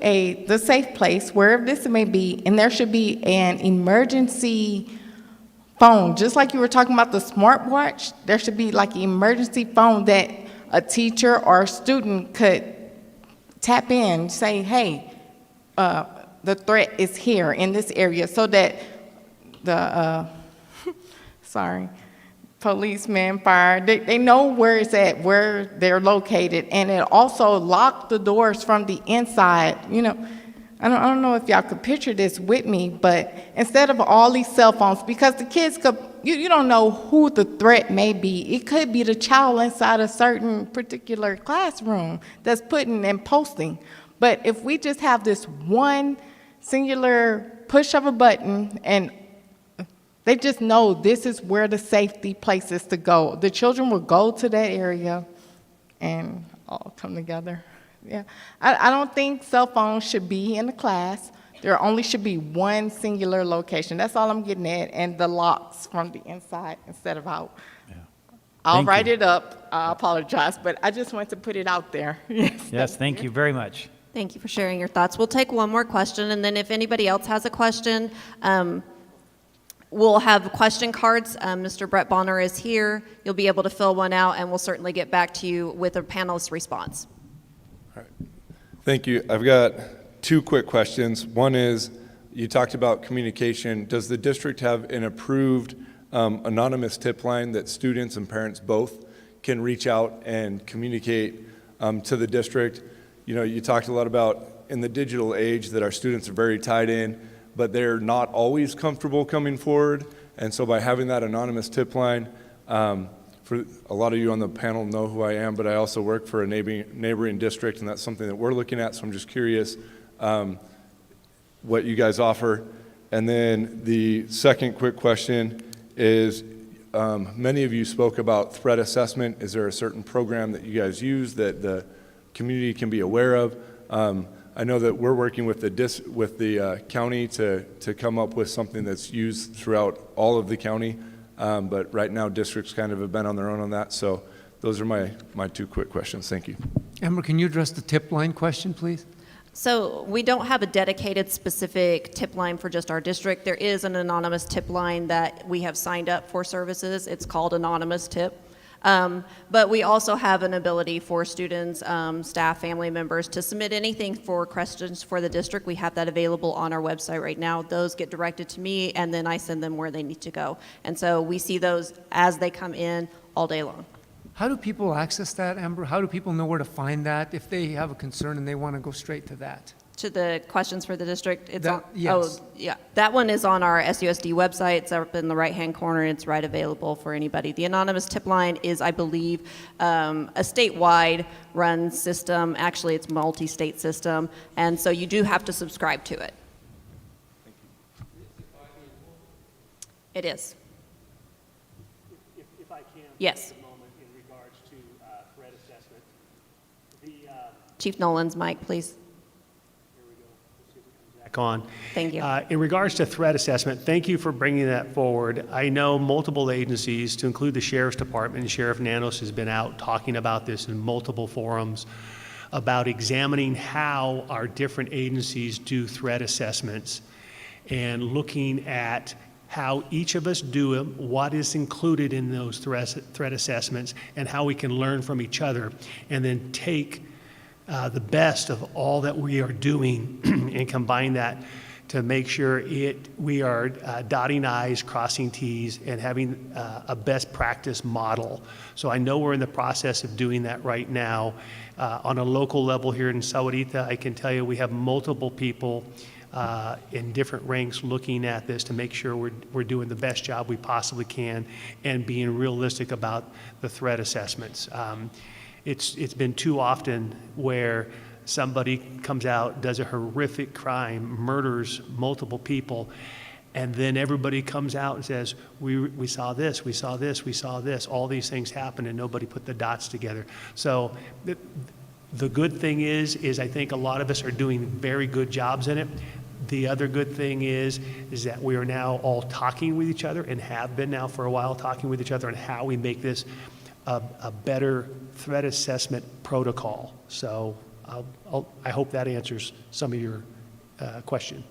the safe place, wherever this may be, and there should be an emergency phone. Just like you were talking about the smartwatch, there should be like an emergency phone that a teacher or a student could tap in, say, hey, the threat is here in this area, so that the policemen, fire, they know where it's at, where they're located, and it also locked the doors from the inside. I don't know if y'all could picture this with me, but instead of all these cell phones, because the kids could, you don't know who the threat may be. It could be the child inside a certain particular classroom that's putting and posting. But if we just have this one singular push of a button, and they just know this is where the safety place is to go. The children will go to that area and all come together. Yeah, I don't think cell phones should be in the class. There only should be one singular location. That's all I'm getting at, and the locks from the inside instead of out. Yeah. I'll write it up. I apologize, but I just want to put it out there. Yes, thank you very much. Thank you for sharing your thoughts. We'll take one more question, and then if anybody else has a question, we'll have question cards. Mr. Brett Bonner is here. You'll be able to fill one out, and we'll certainly get back to you with a panelist response. All right. Thank you. I've got two quick questions. One is, you talked about communication. Does the district have an approved anonymous tip line that students and parents both can reach out and communicate to the district? You talked a lot about in the digital age that our students are very tied in, but they're not always comfortable coming forward. And so by having that anonymous tip line, for a lot of you on the panel know who I am, but I also work for a neighboring district, and that's something that we're looking at. So I'm just curious what you guys offer. And then the second quick question is, many of you spoke about threat assessment. Is there a certain program that you guys use that the community can be aware of? I know that we're working with the county to come up with something that's used throughout all of the county, but right now districts kind of have been on their own on that. So those are my two quick questions. Thank you. Amber, can you address the tip line question, please? So we don't have a dedicated specific tip line for just our district. There is an anonymous tip line that we have signed up for services. It's called Anonymous Tip. But we also have an ability for students, staff, family members to submit anything for questions for the district. We have that available on our website right now. Those get directed to me, and then I send them where they need to go. And so we see those as they come in all day long. How do people access that, Amber? How do people know where to find that if they have a concern and they want to go straight to that? To the questions for the district, it's That- on, yes. oh, yeah. That one is on our SUSD website. It's up in the right-hand corner. It's right available for anybody. The anonymous tip line is, I believe, a statewide run system. Actually, it's multi-state system, and so you do have to subscribe to it. It is. If I can. Yes. A moment in regards to threat assessment. Chief Nolan's mic, please. Back on. Thank you. In regards to threat assessment, thank you for bringing that forward. I know multiple agencies, to include the Sheriff's Department, and Sheriff Nanos has been out talking about this in multiple forums, about examining how our different agencies do threat assessments and looking at how each of us do them, what is included in those threat assessments, and how we can learn from each other, and then take the best of all that we are doing and combine that to make sure we are dotting I's, crossing T's, and having a best practice model. So I know we're in the process of doing that right now. On a local level here in Sahuarita, I can tell you we have multiple people in different ranks looking at this to make sure we're doing the best job we possibly can and being realistic about the threat assessments. It's been too often where somebody comes out, does a horrific crime, murders multiple people, and then everybody comes out and says, we saw this, we saw this, we saw this, all these things happen, and nobody put the dots together. So the good thing is I think a lot of us are doing very good jobs in it. The other good thing is that we are now all talking with each other and have been now for a while talking with each other on how we make this a better threat assessment protocol. So I hope that answers some of your question.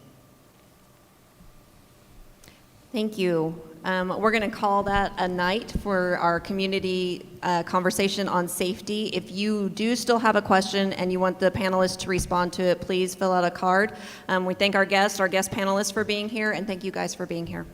Thank you. We're going to call that a night for our community conversation on safety. If you do still have a question and you want the panelists to respond to it, please fill out a card. We thank our guest panelists for being here, and thank you guys for being here.